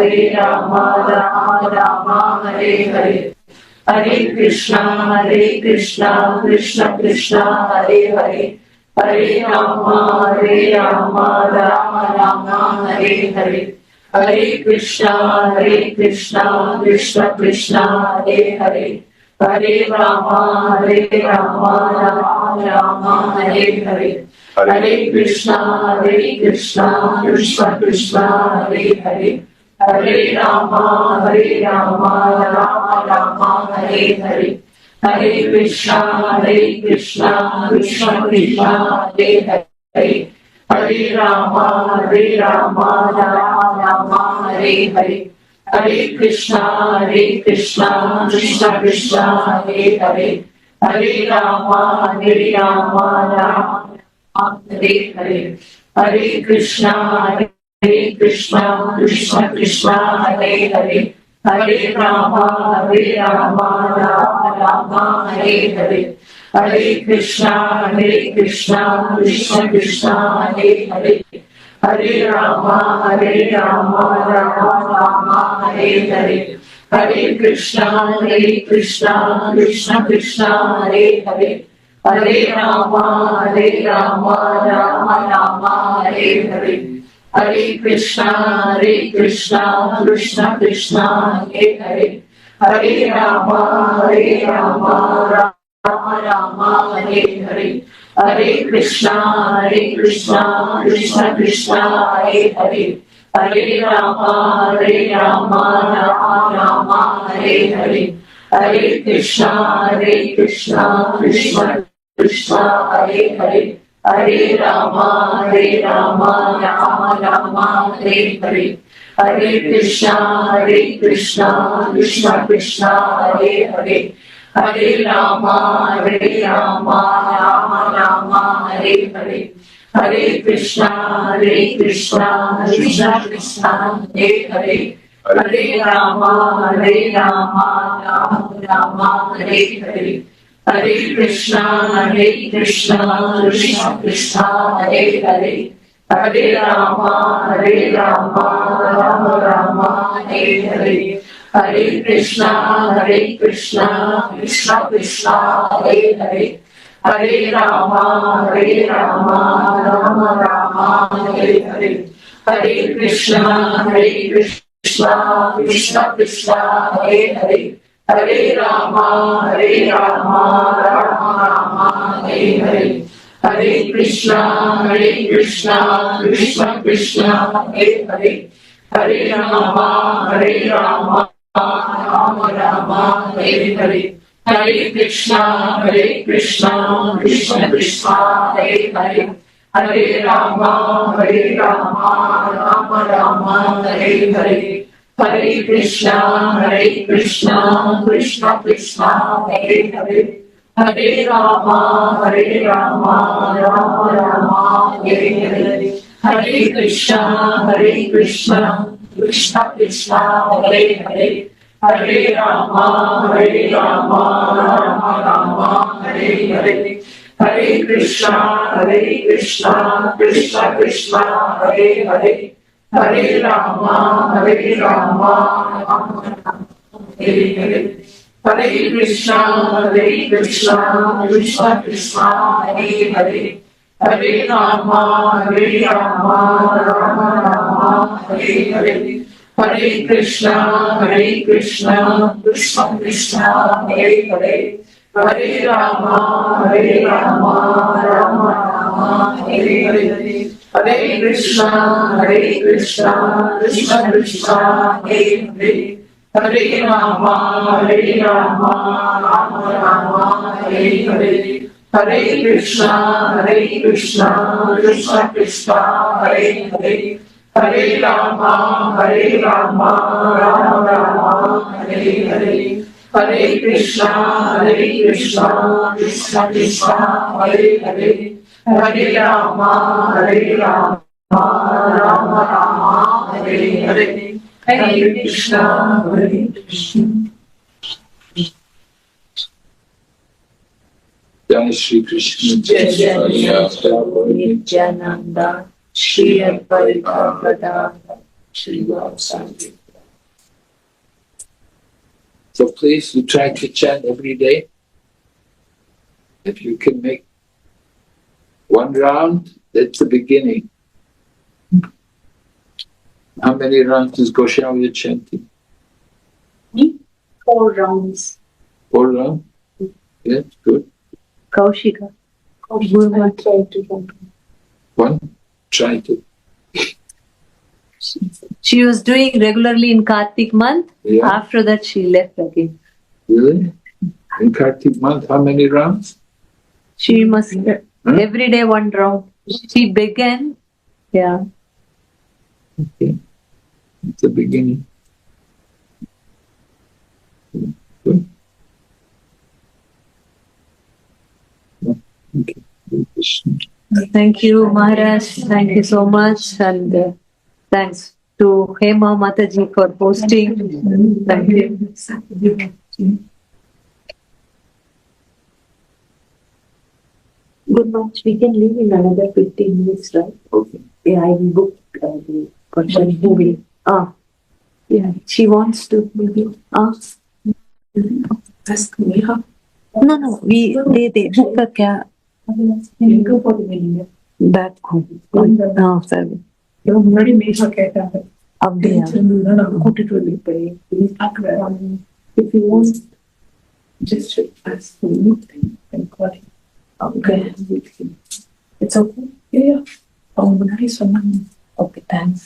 Rama, Hare Hare, Hare Krishna, Krishna Krishna, Hare Hare, Hare Rama, Rama, Hare Hare, Hare Krishna, Krishna Krishna, Hare Hare, Hare Rama, Rama, Hare Hare, Hare Krishna, Krishna, Hare Hare, Hare Rama, Rama, Hare Hare, Hare Krishna, Krishna Krishna, Hare Hare, Hare Rama, Rama, Hare Hare, Hare Krishna, Krishna Krishna, Hare Hare, Hare Rama, Rama, Hare Hare, Hare Krishna, Krishna Krishna, Hare Hare, Hare Rama, Rama, Hare Hare, Hare Krishna, Krishna Krishna, Hare Hare, Hare Rama, Rama, Hare Hare, Hare Krishna, Krishna Krishna, Hare Hare, Hare Rama, Rama, Hare Hare, Hare Krishna, Krishna Krishna, Hare Hare, Hare Rama, Rama, Hare Hare, Hare Krishna, Krishna Krishna, Hare Hare, Hare Rama, Rama, Hare Hare, Hare Krishna, Krishna Krishna, Hare Hare, Hare Rama, Rama, Hare Hare, Hare Krishna, Krishna, Hare Hare, Hare Rama, Rama, Hare Hare, Hare Krishna, Krishna Hare Hare, Hare Rama, Rama, Hare Hare, Hare Krishna, Krishna, Hare Hare, Hare Rama, Rama, Hare Hare, Hare Krishna, Krishna Hare Hare, Hare Rama, Rama, Hare Hare, Hare Krishna, Krishna Hare Hare, Hare Rama, Rama, Hare Hare, Hare Krishna, Krishna, Hare Hare, Hare Rama, Rama, Hare Hare, Hare Krishna, Krishna, Hare Hare, Hare Rama, Rama, Hare Hare, Hare Krishna, Krishna, Hare Hare, Hare Rama, Rama, Hare Hare, Hare Krishna, Krishna, Hare Hare, Hare Rama, Rama, Hare Hare, Hare Krishna, Krishna, Hare Hare, Hare Rama, Hare Hare, Hare Krishna, Krishna, Hare Hare, Hare Rama, Rama, Hare Hare, Hare Krishna, Krishna, Hare Hare, Hare Rama, Rama, Hare Hare, Hare Krishna, Krishna, Hare Hare, Hare Rama, Rama, Hare Hare, Hare Krishna, Krishna, Hare Hare, Hare Rama, Rama, Hare Hare, Hare Krishna, Krishna, Hare Hare, Hare Rama, Rama, Hare Hare, Hare Krishna, Hare Krishna. Jai Shri Krishna. Jai Nityananda, Shri Advaita Gadadhara, Shri Vasudeva. So please, you try to chant every day. If you can make one round, that's the beginning. How many rounds is Goshavi chanting? 4 rounds. 4 rounds? Yes, good. Kaushika. I tried to. One, try to. She was doing regularly in Kartik month. Yeah. After that, she left again. Really? In Kartik month, how many rounds? She must every day 1 round. She began, yeah. Okay. It's the beginning. Good. Okay. Thank you, Maharaj. Thank you so much, and thanks to Hema Mataji for hosting. Thank you. Good much. We can leave in another 15 minutes, right? Okay. Yeah, I will book the person who will. Yeah, she wants to maybe ask. Ask Neha. No, they book a cab You go for the meeting. back home. Sorry. முன்னாடி மேகா கேட்டாங்க அப்படியா? நான் கூட்டிட்டு வந்து போய் பார்க்குறேன். If you want, just ask for anything and call him. Okay. It's okay. Yeah. அவங்க முன்னாடி சொன்னாங்க. Okay, thanks.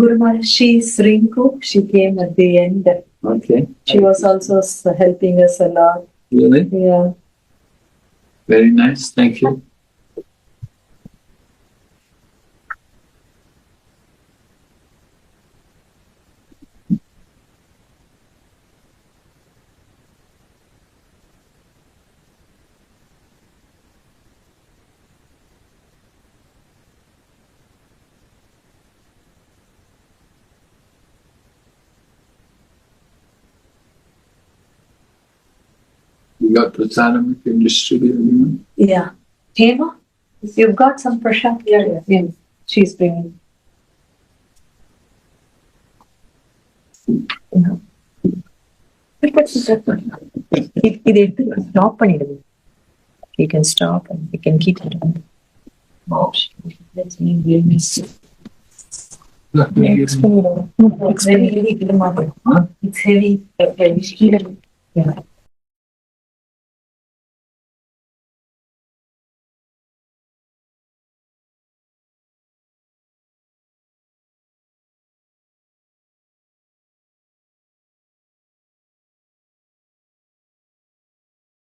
Guru Maharaj, she's Rinku. She came at the end. Okay. She was also helping us a lot. Really? Yeah. Very nice. Thank you. You got prasadam you can distribute, you know? Yeah. Hema, you've got some prasad? Yeah. She's bringing. இது stop பண்ணிடுங்க. You can stop and you can keep it on. Let's leave. It's heavy. It's heavy. Yeah.